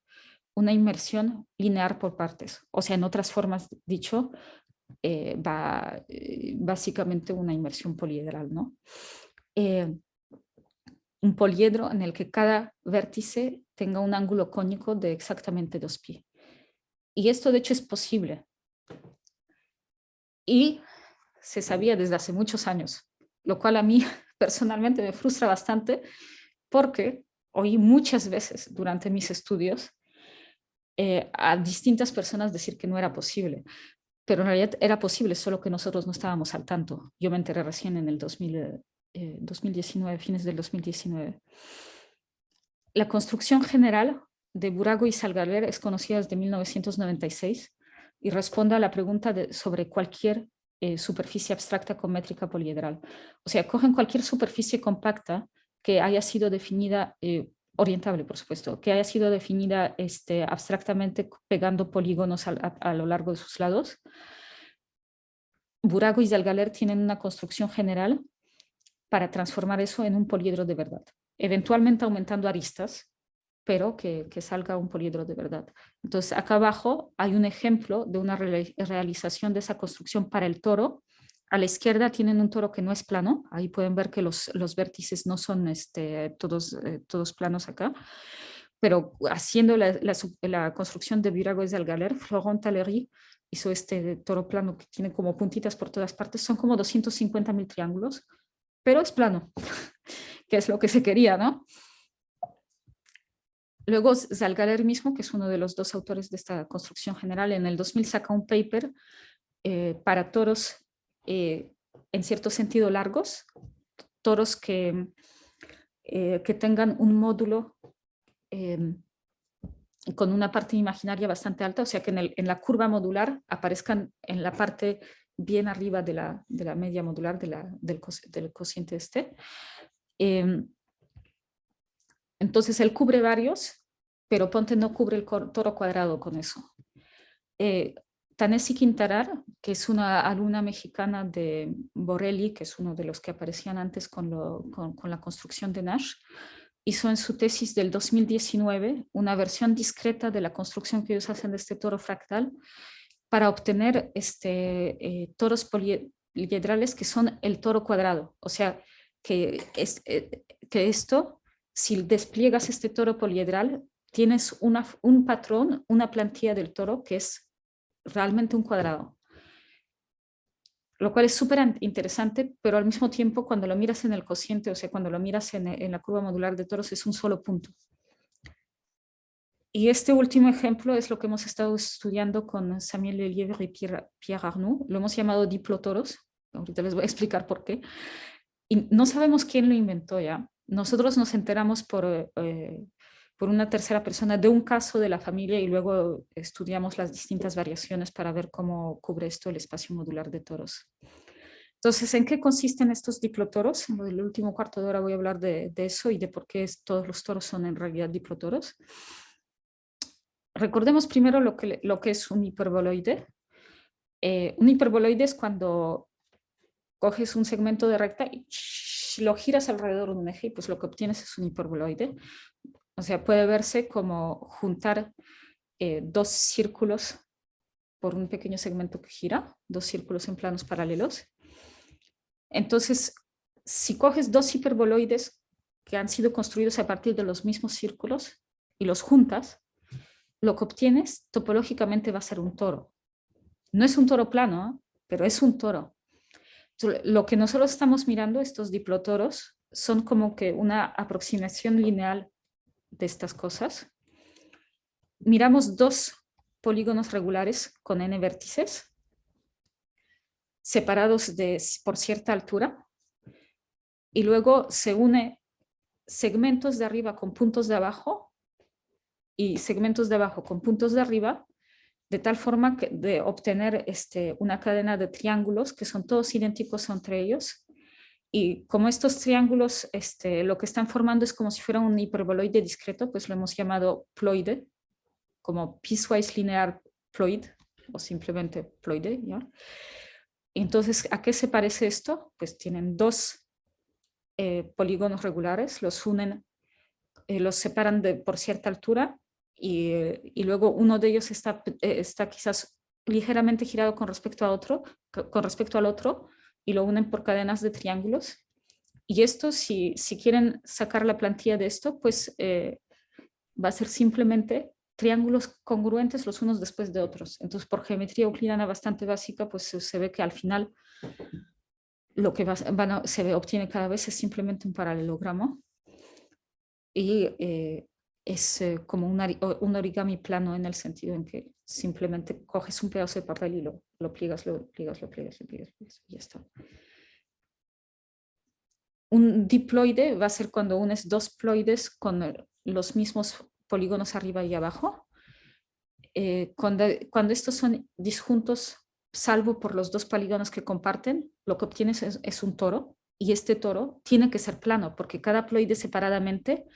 una inmersión lineal por partes? O sea, en otras formas dicho, básicamente una inmersión poliedral, ¿no? Un poliedro en el que cada vértice tenga un ángulo cónico de exactamente 2π. Y esto de hecho es posible. Y se sabía desde hace muchos años, lo cual a mí personalmente me frustra bastante porque oí muchas veces durante mis estudios a distintas personas decir que no era posible, pero en realidad era posible, solo que nosotros no estábamos al tanto. Yo me enteré recién en el 2019, fines del 2019. La construcción general de Burago y Salgaler es conocida desde 1996 y responde a la pregunta sobre cualquier superficie abstracta con métrica poliedral. O sea, cogen cualquier superficie compacta que haya sido definida orientable, por supuesto, que haya sido definida abstractamente pegando polígonos a lo largo de sus lados. Burago y Zalgaler tienen una construcción general para transformar eso en un poliedro de verdad, eventualmente aumentando aristas, pero que salga un poliedro de verdad. Entonces, acá abajo hay un ejemplo de una realización de esa construcción para el toro. A la izquierda tienen un toro que no es plano. Ahí pueden ver que los vértices no son todos planos acá. Pero haciendo la construcción de Burago y Zalgaler, Florent Tallery hizo este toro plano que tiene como puntitas por todas partes. Son como 250.000 triángulos, pero es plano, que es lo que se quería, ¿no? Luego Zalgaler mismo, que es uno de los dos autores de esta construcción general, en el 2000 saca un paper para toros en cierto sentido largos, toros que tengan un módulo con una parte imaginaria bastante alta, o sea que en la curva modular aparezcan en la parte bien arriba de la media modular del cociente entonces él cubre varios, pero ponte no cubre el toro cuadrado con eso. Tanesi Quintarar, que es una alumna mexicana de Borelli, que es uno de los que aparecían antes con la construcción de Nash, hizo en su tesis del 2019 una versión discreta de la construcción que ellos hacen de este toro fractal para obtener toros poliedrales que son el toro cuadrado. O sea, que esto, si despliegas este toro poliedral, tienes un patrón, una plantilla del toro que es realmente un cuadrado. Lo cual es súper interesante, pero al mismo tiempo cuando lo miras en el cociente, o sea, cuando lo miras en la curva modular de toros, es un solo punto. Y este último ejemplo es lo que hemos estado estudiando con Samuel Lelièvre y Pierre Arnoux. Lo hemos llamado diplotoros. Ahorita les voy a explicar por qué. Y no sabemos quién lo inventó ya. Nosotros nos enteramos por una tercera persona de un caso de la familia y luego estudiamos las distintas variaciones para ver cómo cubre esto el espacio modular de toros. Entonces, ¿en qué consisten estos diplotoros? En el último cuarto de hora voy a hablar de eso y de por qué todos los toros son en realidad diplotoros. Recordemos primero lo que es un hiperboloide. Un hiperboloide es cuando coges un segmento de recta y lo giras alrededor de un eje y pues lo que obtienes es un hiperboloide. O sea, puede verse como juntar dos círculos por un pequeño segmento que gira, dos círculos en planos paralelos. Entonces, si coges dos hiperboloides que han sido construidos a partir de los mismos círculos y los juntas, lo que obtienes topológicamente va a ser un toro. No es un toro plano, pero es un toro. Lo que nosotros estamos mirando, estos diplotoros, son como que una aproximación lineal de estas cosas. Miramos dos polígonos regulares con n vértices, separados por cierta altura, y luego se une segmentos de arriba con puntos de abajo y segmentos de abajo con puntos de arriba, de tal forma que de obtener una cadena de triángulos que son todos idénticos entre ellos. Y como estos triángulos lo que están formando es como si fuera un hiperboloide discreto, pues lo hemos llamado ploide, como piecewise linear ploid, o simplemente ploide, ¿ya? Entonces, ¿a qué se parece esto? Pues tienen dos polígonos regulares, los unen, los separan por cierta altura y luego uno de ellos está quizás ligeramente girado con respecto al otro y lo unen por cadenas de triángulos. Y esto, si quieren sacar la plantilla de esto, pues va a ser simplemente triángulos congruentes los unos después de otros. Entonces, por geometría euclidiana bastante básica, pues se ve que al final lo que se obtiene cada vez es simplemente un paralelogramo. Y es como un origami plano en el sentido en que simplemente coges un pedazo de papel y lo pliegas, y ya está. Un diploide va a ser cuando unes dos ploides con los mismos polígonos arriba y abajo. Cuando estos son disjuntos, salvo por los dos polígonos que comparten, lo que obtienes es un toro, y este toro tiene que ser plano, porque cada ploide separadamente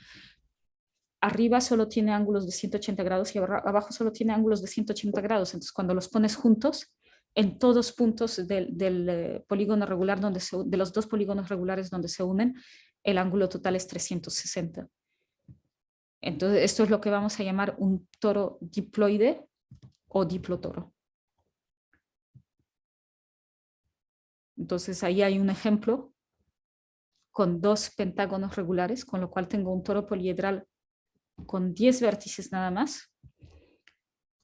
arriba solo tiene ángulos de 180 grados y abajo solo tiene ángulos de 180 grados. Entonces, cuando los pones juntos, en todos puntos del polígono regular, de los dos polígonos regulares donde se unen, el ángulo total es 360. Entonces, esto es lo que vamos a llamar un toro diploide o diplotoro. Entonces, ahí hay un ejemplo con dos pentágonos regulares, con lo cual tengo un toro poliedral con 10 vértices nada más.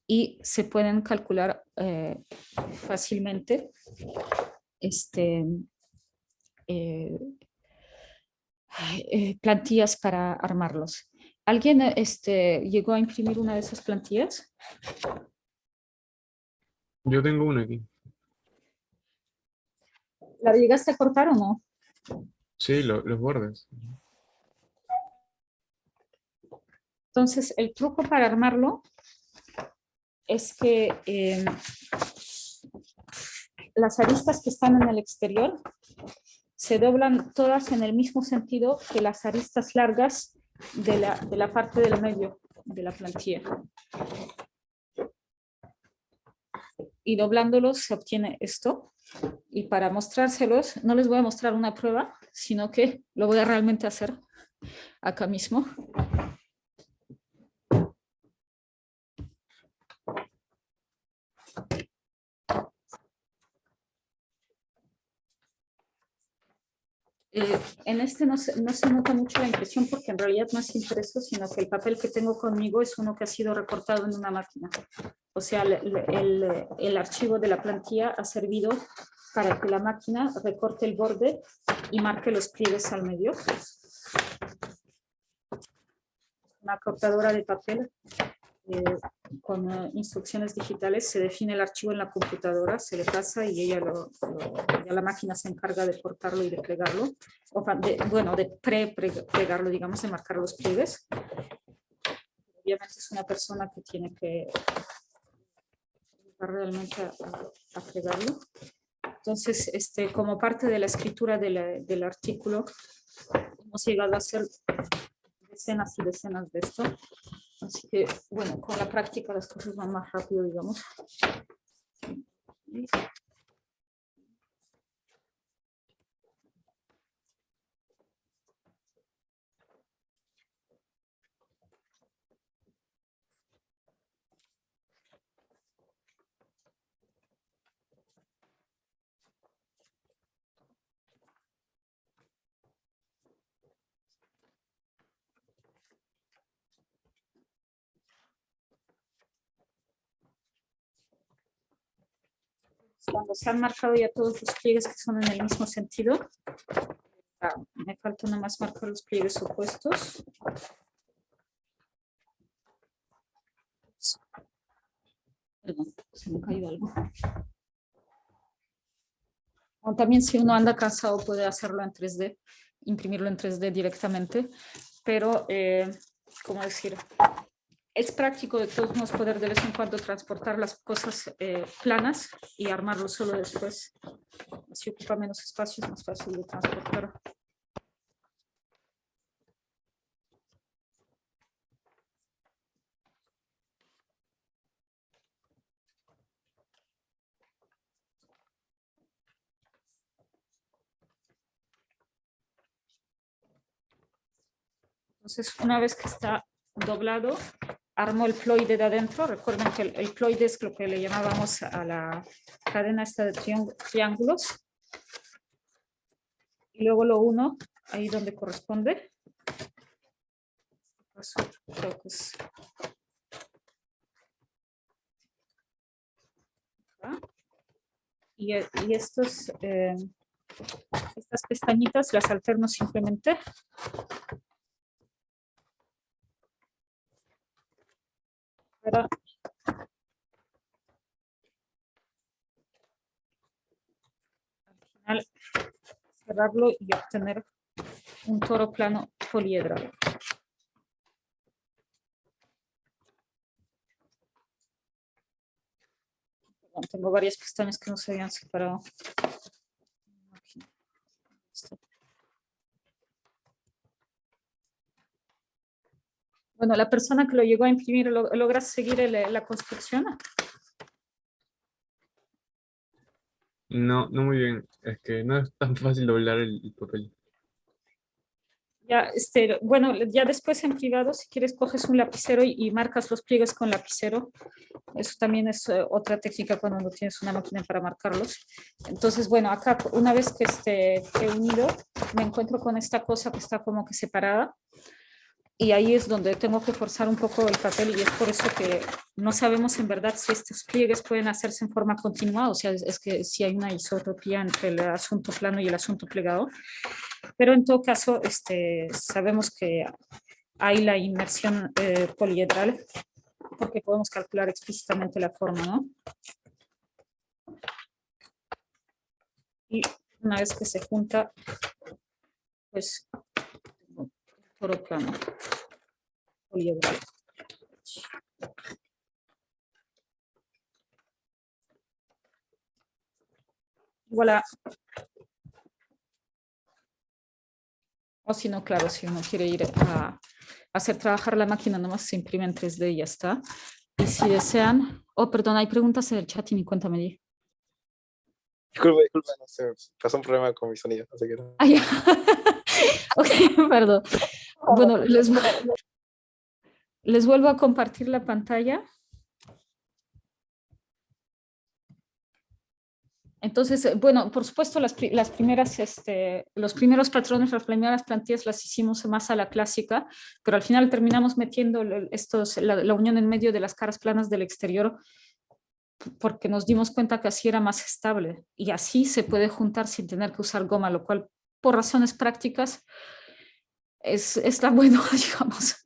Y se pueden calcular fácilmente plantillas para armarlos. ¿Alguien llegó a imprimir una de esas plantillas? Yo tengo una aquí. ¿La llegaste a cortar o no? Sí, los bordes. Entonces, el truco para armarlo es que las aristas que están en el exterior se doblan todas en el mismo sentido que las aristas largas de la parte del medio de la plantilla. Y doblándolos se obtiene esto. Y para mostrárselos, no les voy a mostrar una prueba, sino que lo voy a realmente hacer acá mismo. En este no se nota mucho la impresión porque en realidad no es impreso, sino que el papel que tengo conmigo es uno que ha sido recortado en una máquina. O sea, el archivo de la plantilla ha servido para que la máquina recorte el borde y marque los pliegues al medio. Una cortadora de papel con instrucciones digitales, se define el archivo en la computadora, se le pasa y ya la máquina se encarga de cortarlo y de plegarlo, de pre-plegarlo, digamos, de marcar los pliegues. Obviamente es una persona que tiene que realmente a plegarlo. Entonces, como parte de la escritura del artículo, hemos llegado a hacer decenas y decenas de esto. Así que, bueno, con la práctica las cosas van más rápido, digamos. Cuando se han marcado ya todos los pliegues que son en el mismo sentido, me falta nada más marcar los pliegues opuestos. Perdón, se me ha caído algo. O también si uno anda cansado puede hacerlo en 3D, imprimirlo en 3D directamente, pero, ¿cómo decir? Es práctico de todos modos poder de vez en cuando transportar las cosas planas y armarlo solo después. Si ocupa menos espacio es más fácil de transportar. Entonces, una vez que está doblado, armo el ploide de adentro. Recuerden que el ploide es lo que le llamábamos a la cadena esta de triángulos. Y luego lo uno ahí donde corresponde. Creo que es acá. Y estas pestañitas las alterno simplemente. Para al final cerrarlo y obtener un toro plano poliedral. Tengo varias pestañas que no se habían separado. Bueno, la persona que lo llegó a imprimir, ¿logra seguir la construcción? No, no muy bien. Es que no es tan fácil doblar el papel. Ya, bueno, ya después en privado, si quieres, coges un lapicero y marcas los pliegues con lapicero. Eso también es otra técnica cuando no tienes una máquina para marcarlos. Entonces, bueno, acá una vez que he unido, me encuentro con esta cosa que está como que separada. Y ahí es donde tengo que forzar un poco el papel y es por eso que no sabemos en verdad si estos pliegues pueden hacerse en forma continua, o sea, es que si hay una isotropía entre el asunto plano y el asunto plegado. Pero en todo caso, sabemos que hay la inmersión poliedral porque podemos calcular explícitamente la forma, ¿no? Y una vez que se junta, pues, toro plano poliedral. Voilà. O si no, claro, si uno quiere ir a hacer trabajar la máquina, nomás se imprime en 3D y ya está. Y si desean... Oh, perdón, hay preguntas en el chat y ni cuenta me di. Disculpa, no sé, pasó un problema con mi sonido, así que no. Ah, ya. Ok, perdón. Bueno, les vuelvo a compartir la pantalla. Entonces, bueno, por supuesto, las primeras, los primeros patrones, las primeras plantillas las hicimos más a la clásica, pero al final terminamos metiendo la unión en medio de las caras planas del exterior porque nos dimos cuenta que así era más estable y así se puede juntar sin tener que usar goma, lo cual por razones prácticas está bueno, digamos.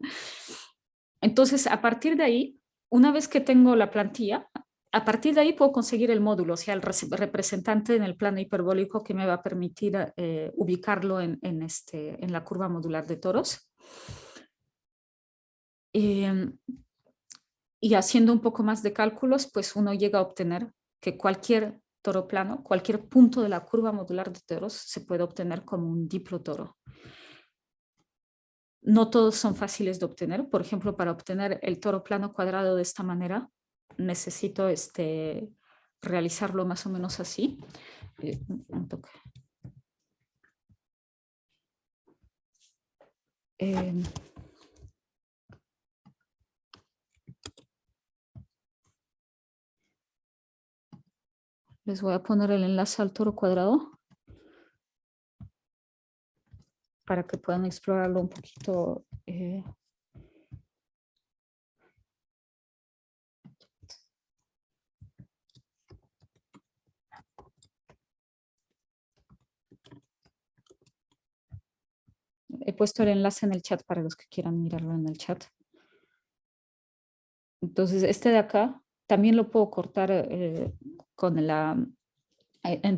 Entonces, a partir de ahí, una vez que tengo la plantilla, a partir de ahí puedo conseguir el módulo, o sea, el representante en el plano hiperbólico que me va a permitir ubicarlo en la curva modular de toros. Y haciendo un poco más de cálculos, pues uno llega a obtener que cualquier toro plano, cualquier punto de la curva modular de toros se puede obtener como un diplotoro. No todos son fáciles de obtener. Por ejemplo, para obtener el toro plano cuadrado de esta manera, necesito realizarlo más o menos así. Un toque. Les voy a poner el enlace al toro cuadrado para que puedan explorarlo un poquito. He puesto el enlace en el chat para los que quieran mirarlo en el chat. Entonces, de acá también lo puedo cortar en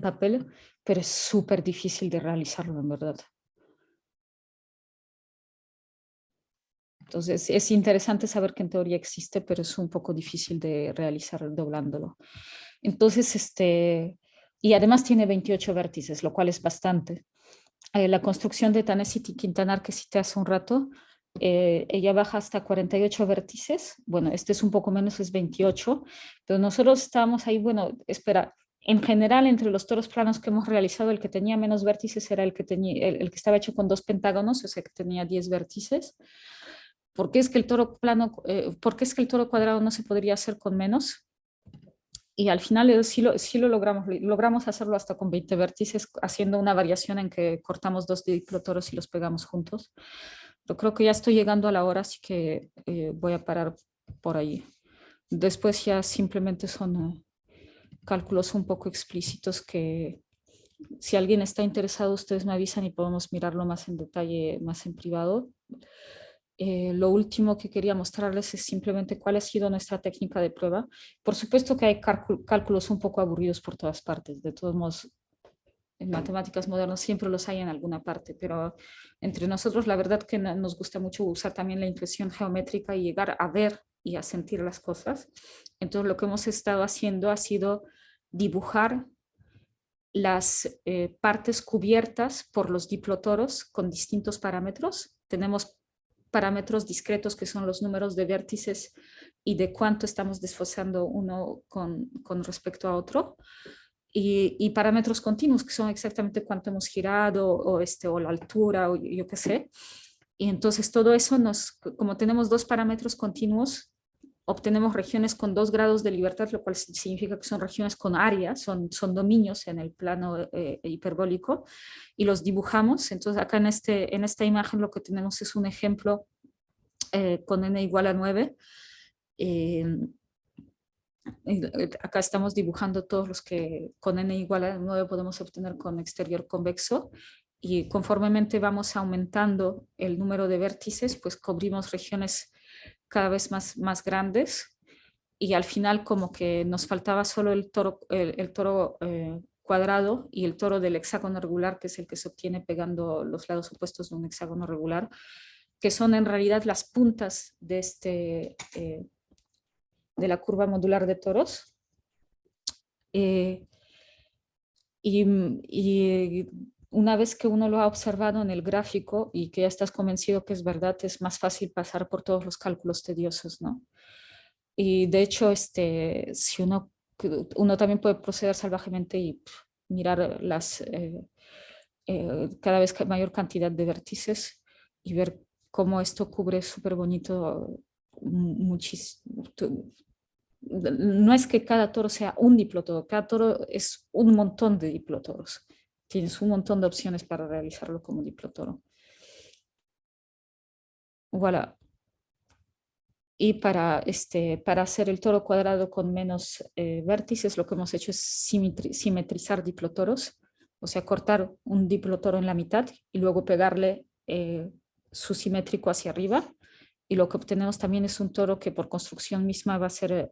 papel, pero es súper difícil de realizarlo, en verdad. Entonces, es interesante saber que en teoría existe, pero es un poco difícil de realizar doblándolo. Entonces, y además tiene 28 vértices, lo cual es bastante. La construcción de Tanesi Quintanar que cité hace un rato, ella baja hasta 48 vértices. Bueno, este es un poco menos, es 28, pero nosotros estábamos ahí, bueno, espera, en general entre los toros planos que hemos realizado, el que tenía menos vértices era el que estaba hecho con 2 pentágonos, o sea que tenía 10 vértices. ¿Por qué es que el toro plano, por qué es que el toro cuadrado no se podría hacer con menos? Y al final sí lo logramos hacerlo hasta con 20 vértices, haciendo una variación en que cortamos 2 diplotoros y los pegamos juntos. Pero creo que ya estoy llegando a la hora, así que voy a parar por ahí. Después ya simplemente son cálculos un poco explícitos que si alguien está interesado, ustedes me avisan y podemos mirarlo más en detalle, más en privado. Lo último que quería mostrarles es simplemente cuál ha sido nuestra técnica de prueba. Por supuesto que hay cálculos un poco aburridos por todas partes. De todos modos, en matemáticas modernas siempre los hay en alguna parte, pero entre nosotros la verdad que nos gusta mucho usar también la intuición geométrica y llegar a ver y a sentir las cosas. Entonces lo que hemos estado haciendo ha sido dibujar las partes cubiertas por los diplotoros con distintos parámetros. Tenemos parámetros discretos que son los números de vértices y de cuánto estamos desfasando uno con respecto a otro. Y parámetros continuos que son exactamente cuánto hemos girado o la altura o yo qué sé. Y entonces todo eso como tenemos dos parámetros continuos, obtenemos regiones con 2 grados de libertad, lo cual significa que son regiones con área, son dominios en el plano hiperbólico, y los dibujamos. Entonces acá en esta imagen lo que tenemos es un ejemplo con n igual a 9. Acá estamos dibujando todos los que con n igual a 9 podemos obtener con exterior convexo, y conformemente vamos aumentando el número de vértices, pues cubrimos regiones cada vez más grandes, y al final como que nos faltaba solo el toro cuadrado y el toro del hexágono regular, que es el que se obtiene pegando los lados opuestos de un hexágono regular, que son en realidad las puntas de de la curva modular de toros. Y una vez que uno lo ha observado en el gráfico y que ya estás convencido que es verdad, es más fácil pasar por todos los cálculos tediosos, ¿no? Y de hecho, si uno también puede proceder salvajemente y mirar cada vez mayor cantidad de vértices y ver cómo esto cubre súper bonito muchísimo. No es que cada toro sea un diplotoro, cada toro es un montón de diplotoros. Tienes un montón de opciones para realizarlo como diplotoro. Voilà. Y para hacer el toro cuadrado con menos vértices, lo que hemos hecho es simetrizar diplotoros, o sea, cortar un diplotoro en la mitad y luego pegarle su simétrico hacia arriba. Y lo que obtenemos también es un toro que por construcción misma va a ser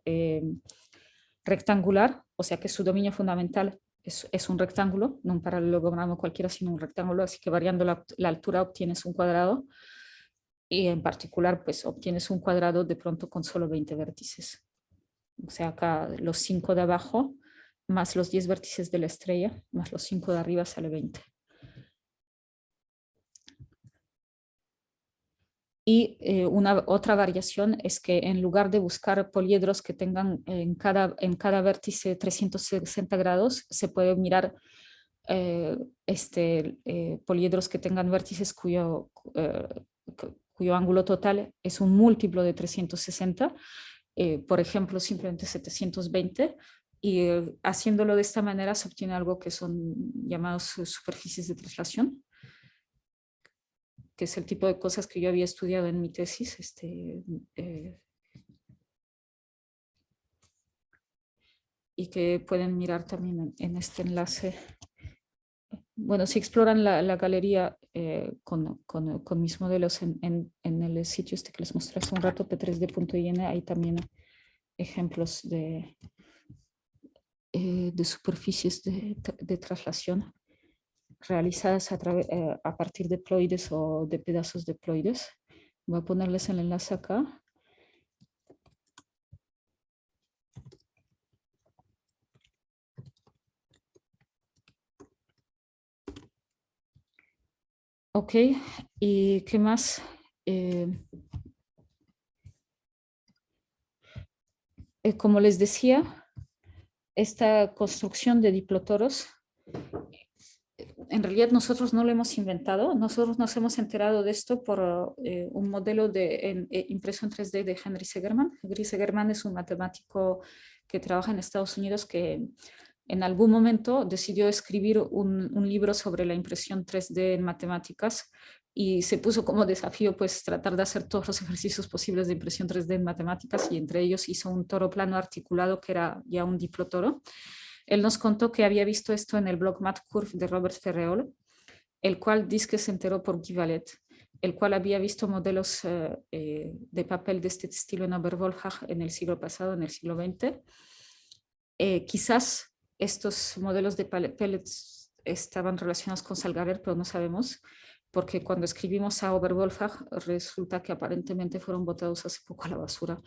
rectangular, o sea que su dominio fundamental es un rectángulo, no un paralelogramo cualquiera, sino un rectángulo, así que variando la altura obtienes un cuadrado, y en particular pues obtienes un cuadrado de pronto con solo 20 vértices. O sea, acá los 5 de abajo más los 10 vértices de la estrella más los 5 de arriba sale 20. Y otra variación es que en lugar de buscar poliedros que tengan en cada vértice 360 grados, se puede mirar poliedros que tengan vértices cuyo ángulo total es un múltiplo de 360, por ejemplo, simplemente 720, y haciéndolo de esta manera se obtiene algo que son llamados superficies de traslación, que es el tipo de cosas que yo había estudiado en mi tesis. Y que pueden mirar también en este enlace. Bueno, si exploran la galería con mis modelos en el sitio que les mostré hace un rato, p3d.in, hay también ejemplos de superficies de traslación realizadas a partir de ploides o de pedazos de ploides. Voy a ponerles el enlace acá. Ok, ¿y qué más? Como les decía, esta construcción de diplotoros, en realidad nosotros no lo hemos inventado, nosotros nos hemos enterado de esto por un modelo impreso en 3D de Henry Segerman. Henry Segerman es un matemático que trabaja en Estados Unidos que en algún momento decidió escribir un libro sobre la impresión 3D en matemáticas, y se puso como desafío pues tratar de hacer todos los ejercicios posibles de impresión 3D en matemáticas, y entre ellos hizo un toro plano articulado que era ya un diplotoro. Él nos contó que había visto esto en el blog MathCurve de Robert Ferreol, el cual dice que se enteró por Guy Vallet, el cual había visto modelos de papel de este estilo en Oberwolfach en el siglo pasado, en el siglo XX. Quizás estos modelos de pellets estaban relacionados con Salgaver, pero no sabemos, porque cuando escribimos a Oberwolfach resulta que aparentemente fueron botados hace poco a la basura,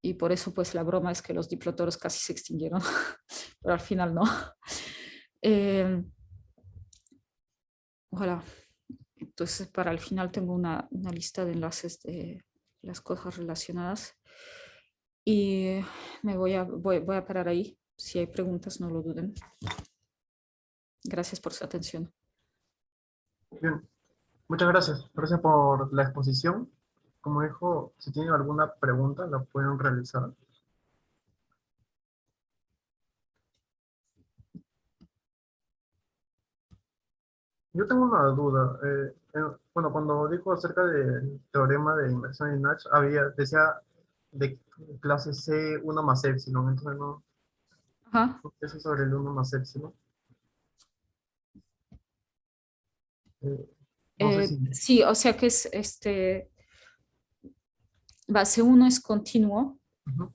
y por eso pues la broma es que los diplotoros casi se extinguieron, pero al final no. Voilà. Entonces, para el final tengo una lista de enlaces de las cosas relacionadas. Y me voy a parar ahí. Si hay preguntas, no lo duden. Gracias por su atención. Bien, muchas gracias. Gracias por la exposición. Como dijo, si tienen alguna pregunta, la pueden realizar. Yo tengo una duda. Bueno, cuando dijo acerca del teorema de inversión en Nash, decía de clase C1 más epsilon, entonces no, Ajá. eso sobre el 1 más epsilon. No sé si... Sí, o sea que es base 1 es continuo. Ujú.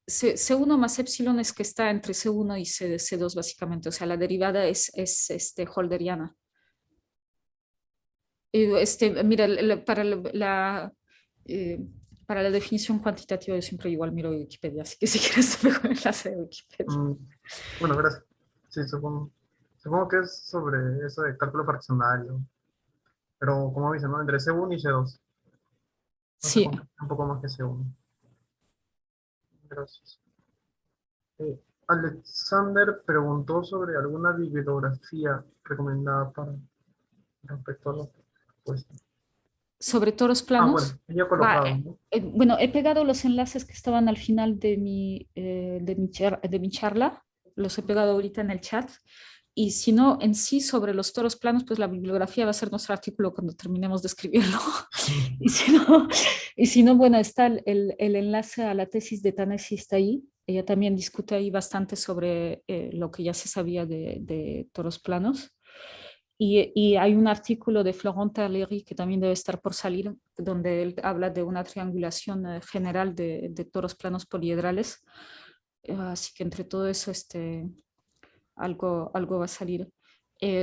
C1 más epsilon es que está entre C1 y C2 básicamente, o sea, la derivada es holderiana. Mira, para la definición cuantitativa yo siempre igual miro Wikipedia, así que si quieres te pego el enlace de Wikipedia. Bueno, gracias. Sí, supongo que es sobre eso de cálculo fraccionario, pero como dicen, ¿no? Entre C1 y C2. No sé, Sí, un poco más que C1. Gracias. Alexander preguntó sobre alguna bibliografía recomendada para respecto a la propuesta. sobre toros Ah, planos. bueno, ya Va, colocado, ¿no? bueno, he pegado los enlaces que estaban al final de mi charla, los he pegado ahorita en el chat. Y si no, en sí, sobre los toros planos, pues la bibliografía va a ser nuestro artículo cuando terminemos de escribirlo. Y si no, bueno, está el enlace a la tesis de Tanesi, está ahí. Ella también discute ahí bastante sobre lo que ya se sabía de toros planos. Y hay un artículo de Florent Terleri que también debe estar por salir, donde él habla de una triangulación general de toros planos poliedrales. Así que entre todo eso, algo va a salir.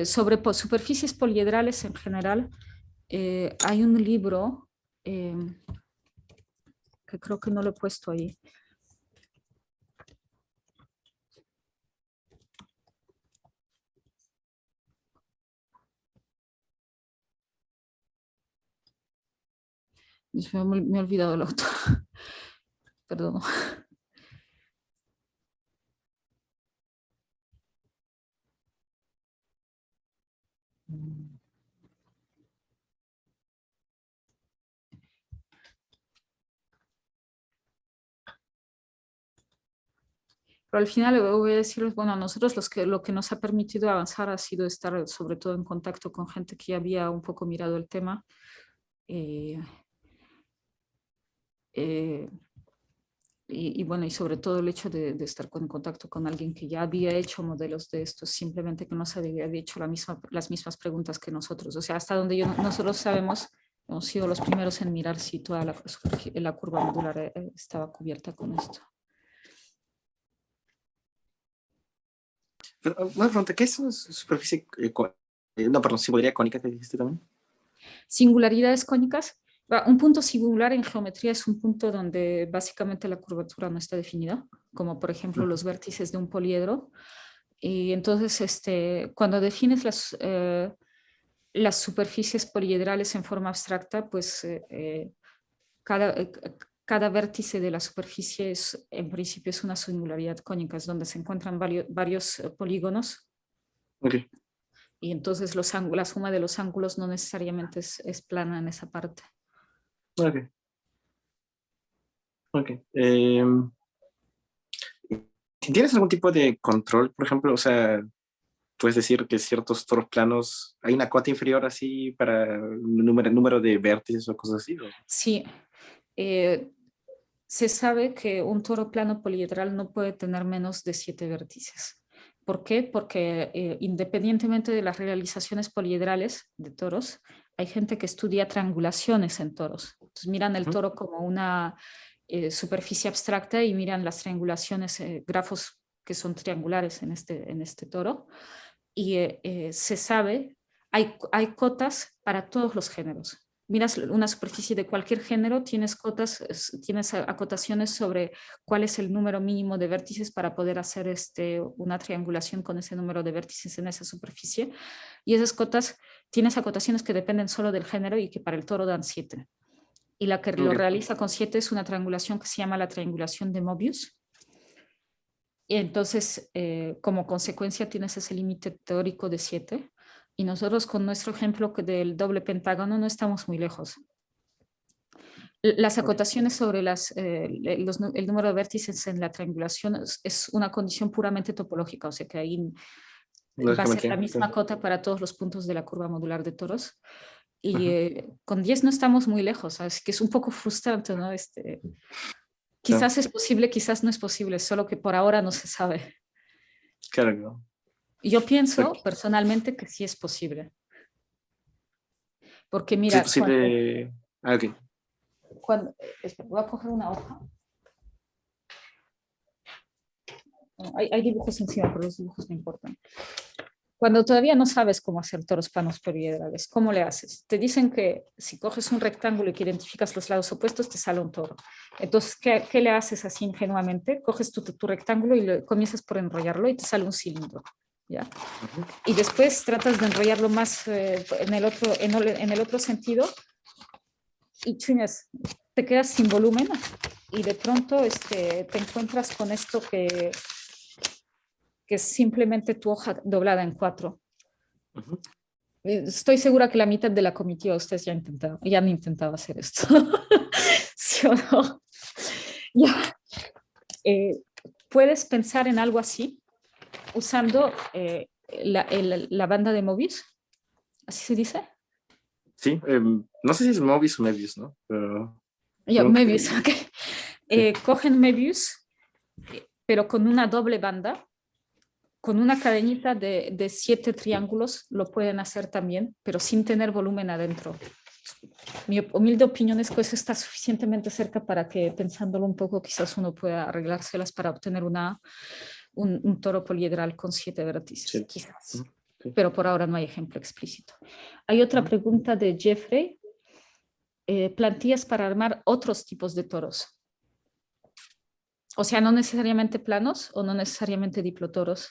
Sobre superficies poliedrales en general, hay un libro que creo que no lo he puesto ahí. Me he olvidado el autor. Perdón. Pero al final voy a decirles, bueno, a nosotros lo que nos ha permitido avanzar ha sido estar sobre todo en contacto con gente que ya había un poco mirado el tema. Eh, eh, y bueno, y sobre todo el hecho de estar en contacto con alguien que ya había hecho modelos de estos, simplemente que no se había hecho las mismas preguntas que nosotros. O sea, hasta donde nosotros sabemos, hemos sido los primeros en mirar si toda la curva modular estaba cubierta con esto. Una pregunta, ¿qué es una superficie? No, perdón, ¿simetría cónica que dijiste también? Singularidades cónicas. Un punto singular en geometría es un punto donde básicamente la curvatura no está definida, como por ejemplo los vértices de un poliedro. Y entonces, cuando defines las superficies poliedrales en forma abstracta, pues cada vértice de la superficie en principio es una singularidad cónica, es donde se encuentran varios polígonos. Okay. Y entonces la suma de los ángulos no necesariamente es plana en esa parte. Ok. Ok. ¿Tienes algún tipo de control, por ejemplo? O sea, puedes decir que ciertos toros planos, hay una cota inferior así para el número de vértices o cosas así, ¿o? Sí. Se sabe que un toro plano poliedral no puede tener menos de 7 vértices. ¿Por qué? Porque independientemente de las realizaciones poliedrales de toros, hay gente que estudia triangulaciones en toros. Entonces miran el toro como una superficie abstracta y miran las triangulaciones, grafos que son triangulares en este toro. Y se sabe, hay cotas para todos los géneros. miras una superficie de cualquier género, tienes acotaciones sobre cuál es el número mínimo de vértices para poder hacer una triangulación con ese número de vértices en esa superficie. Y esas cotas, tienes acotaciones que dependen solo del género y que para el toro dan 7. Y la que lo realiza con 7 es una triangulación que se llama la triangulación de Mobius. Y entonces, como consecuencia, tienes ese límite teórico de 7. Y nosotros con nuestro ejemplo del doble pentágono no estamos muy lejos. Las acotaciones sobre el número de vértices en la triangulación es una condición puramente topológica, o sea que ahí va a ser la misma cota para todos los puntos de la curva modular de toros. Y con 10 no estamos muy lejos, así que es un poco frustrante, ¿no? Quizás es posible, quizás no es posible, solo que por ahora no se sabe. Claro. Yo pienso personalmente que sí es posible. Porque mira, ¿Sí es posible? Espera, voy a coger una hoja. Hay dibujos encima, pero los dibujos no importan. Cuando todavía no sabes cómo hacer toros planos periedrales, ¿cómo le haces? Te dicen que si coges un rectángulo y que identificas los lados opuestos, te sale un toro. Entonces, ¿qué le haces así ingenuamente? Coges tu rectángulo y comienzas por enrollarlo y te sale un cilindro. ¿Ya? Y después tratas de enrollarlo más en el otro sentido y chingas, te quedas sin volumen y de pronto te encuentras con esto que es simplemente tu hoja doblada en 4. Estoy segura que la mitad de la comitiva ustedes ya han intentado hacer esto. ¿Sí o no? Ya. Puedes pensar en algo así usando la banda de Mobius. ¿Así se dice? Sí, no sé si es Mobius o Mebius, ¿no? Pero Mebius, ok. Cogen Mebius, pero con una doble banda, con una cadenita de 7 triángulos, lo pueden hacer también, pero sin tener volumen adentro. Mi humilde opinión es que eso está suficientemente cerca para que, pensándolo un poco, quizás uno pueda arreglárselas para obtener un toro poliedral con 7 vértices, sí. Quizás. Pero por ahora no hay ejemplo explícito. Hay otra pregunta de Jeffrey. Plantillas para armar otros tipos de toros. O sea, no necesariamente planos o no necesariamente diplotoros.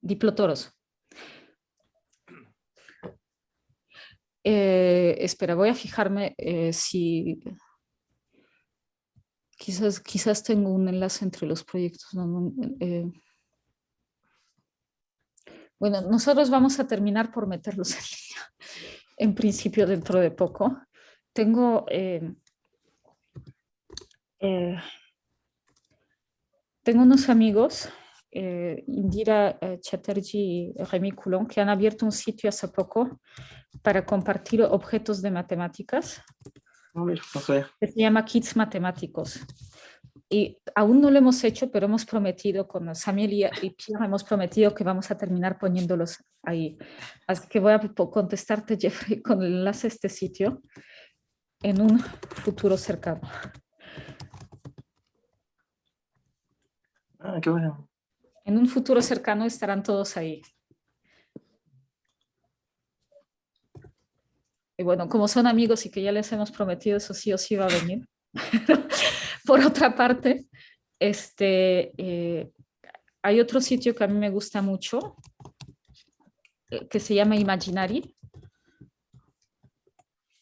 Diplotoros. Espera, voy a fijarme si... Quizás tengo un enlace entre los proyectos. Bueno, nosotros vamos a terminar por meterlos en línea. En principio, dentro de poco. Tengo unos amigos, Indira Chatterjee y Rémi Coulon, que han abierto un sitio hace poco para compartir objetos de matemáticas. Que se llama Kits Matemáticos. Y aún no lo hemos hecho, pero hemos prometido con Samuel y Pierre, hemos prometido que vamos a terminar poniéndolos ahí. Así que voy a contestarte, Jeffrey, con el enlace a este sitio en un futuro cercano. Qué bueno. En un futuro cercano estarán todos ahí. Y bueno, como son amigos y que ya les hemos prometido, eso sí o sí va a venir. Por otra parte, hay otro sitio que a mí me gusta mucho, que se llama Imaginary.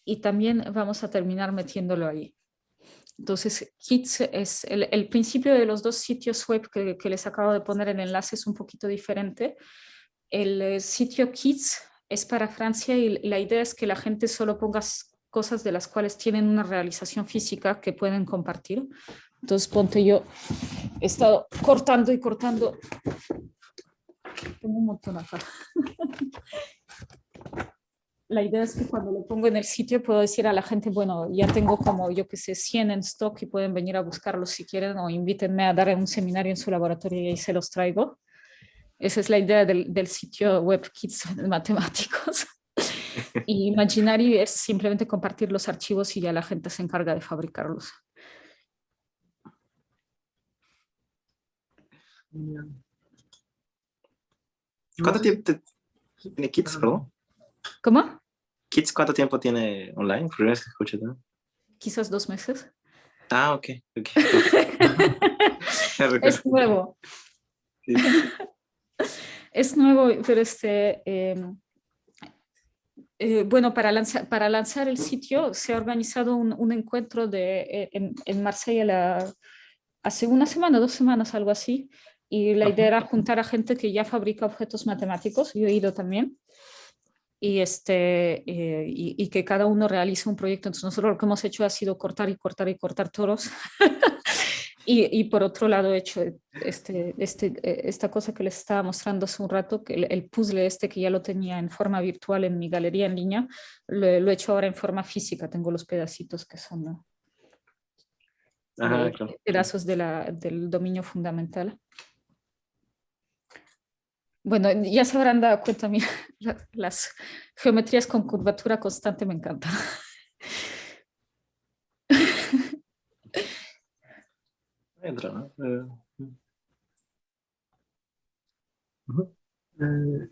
Y también vamos a terminar metiéndolo ahí. Entonces, Kits es el principio de los dos sitios web que les acabo de poner el enlace es un poquito diferente. El sitio Kits es para Francia y la idea es que la gente solo ponga cosas de las cuales tienen una realización física que pueden compartir. Entonces, ponte, yo he estado cortando y cortando. Tengo un montón acá. La idea es que cuando lo pongo en el sitio puedo decir a la gente, bueno, ya tengo como, yo que sé, 100 en stock y pueden venir a buscarlos si quieren o invítenme a dar un seminario en su laboratorio y ahí se los traigo. Esa es la idea del sitio web Kits Matemáticos. Y Imaginary es simplemente compartir los archivos y ya la gente se encarga de fabricarlos. No ¿Cuánto sé si- tiempo tiene Kids, perdón? ¿Cómo? ¿Kids cuánto tiempo tiene online? Primera vez que escucho, ¿no? Quizás 2 meses. Ah, ok, ok. Es nuevo. Sí, sí. Es nuevo, pero bueno, para lanzar el sitio se ha organizado un encuentro en Marsella hace una semana, 2 semanas, algo así. Y la idea era juntar a gente que ya fabrica objetos matemáticos, yo he ido también, y que cada uno realice un proyecto. Entonces nosotros lo que hemos hecho ha sido cortar y cortar y cortar toros. Y por otro lado he hecho esta cosa que les estaba mostrando hace un rato, que el puzzle que ya lo tenía en forma virtual en mi galería en línea, lo he hecho ahora en forma física. Tengo los pedacitos que son, ¿no?, Ajá, claro. pedazos del dominio fundamental. Bueno, ya se habrán dado cuenta, mira, las geometrías con curvatura constante me encantan. Entra, ¿no? Ujú. Eh,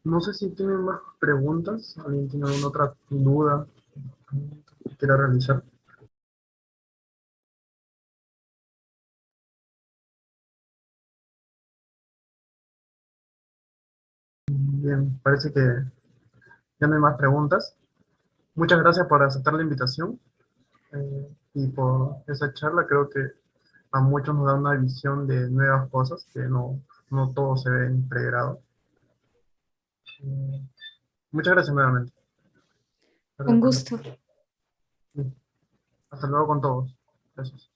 no sé si tienen más preguntas. ¿Alguien tiene alguna otra duda que quiera realizar? Bien, parece que ya no hay más preguntas. Muchas gracias por aceptar la invitación y por esa charla. Creo que a muchos nos da una visión de nuevas cosas, que no todo se ve integrado. Eh, muchas gracias nuevamente. Gracias Un por gusto. sí. Hasta luego con todos. Gracias.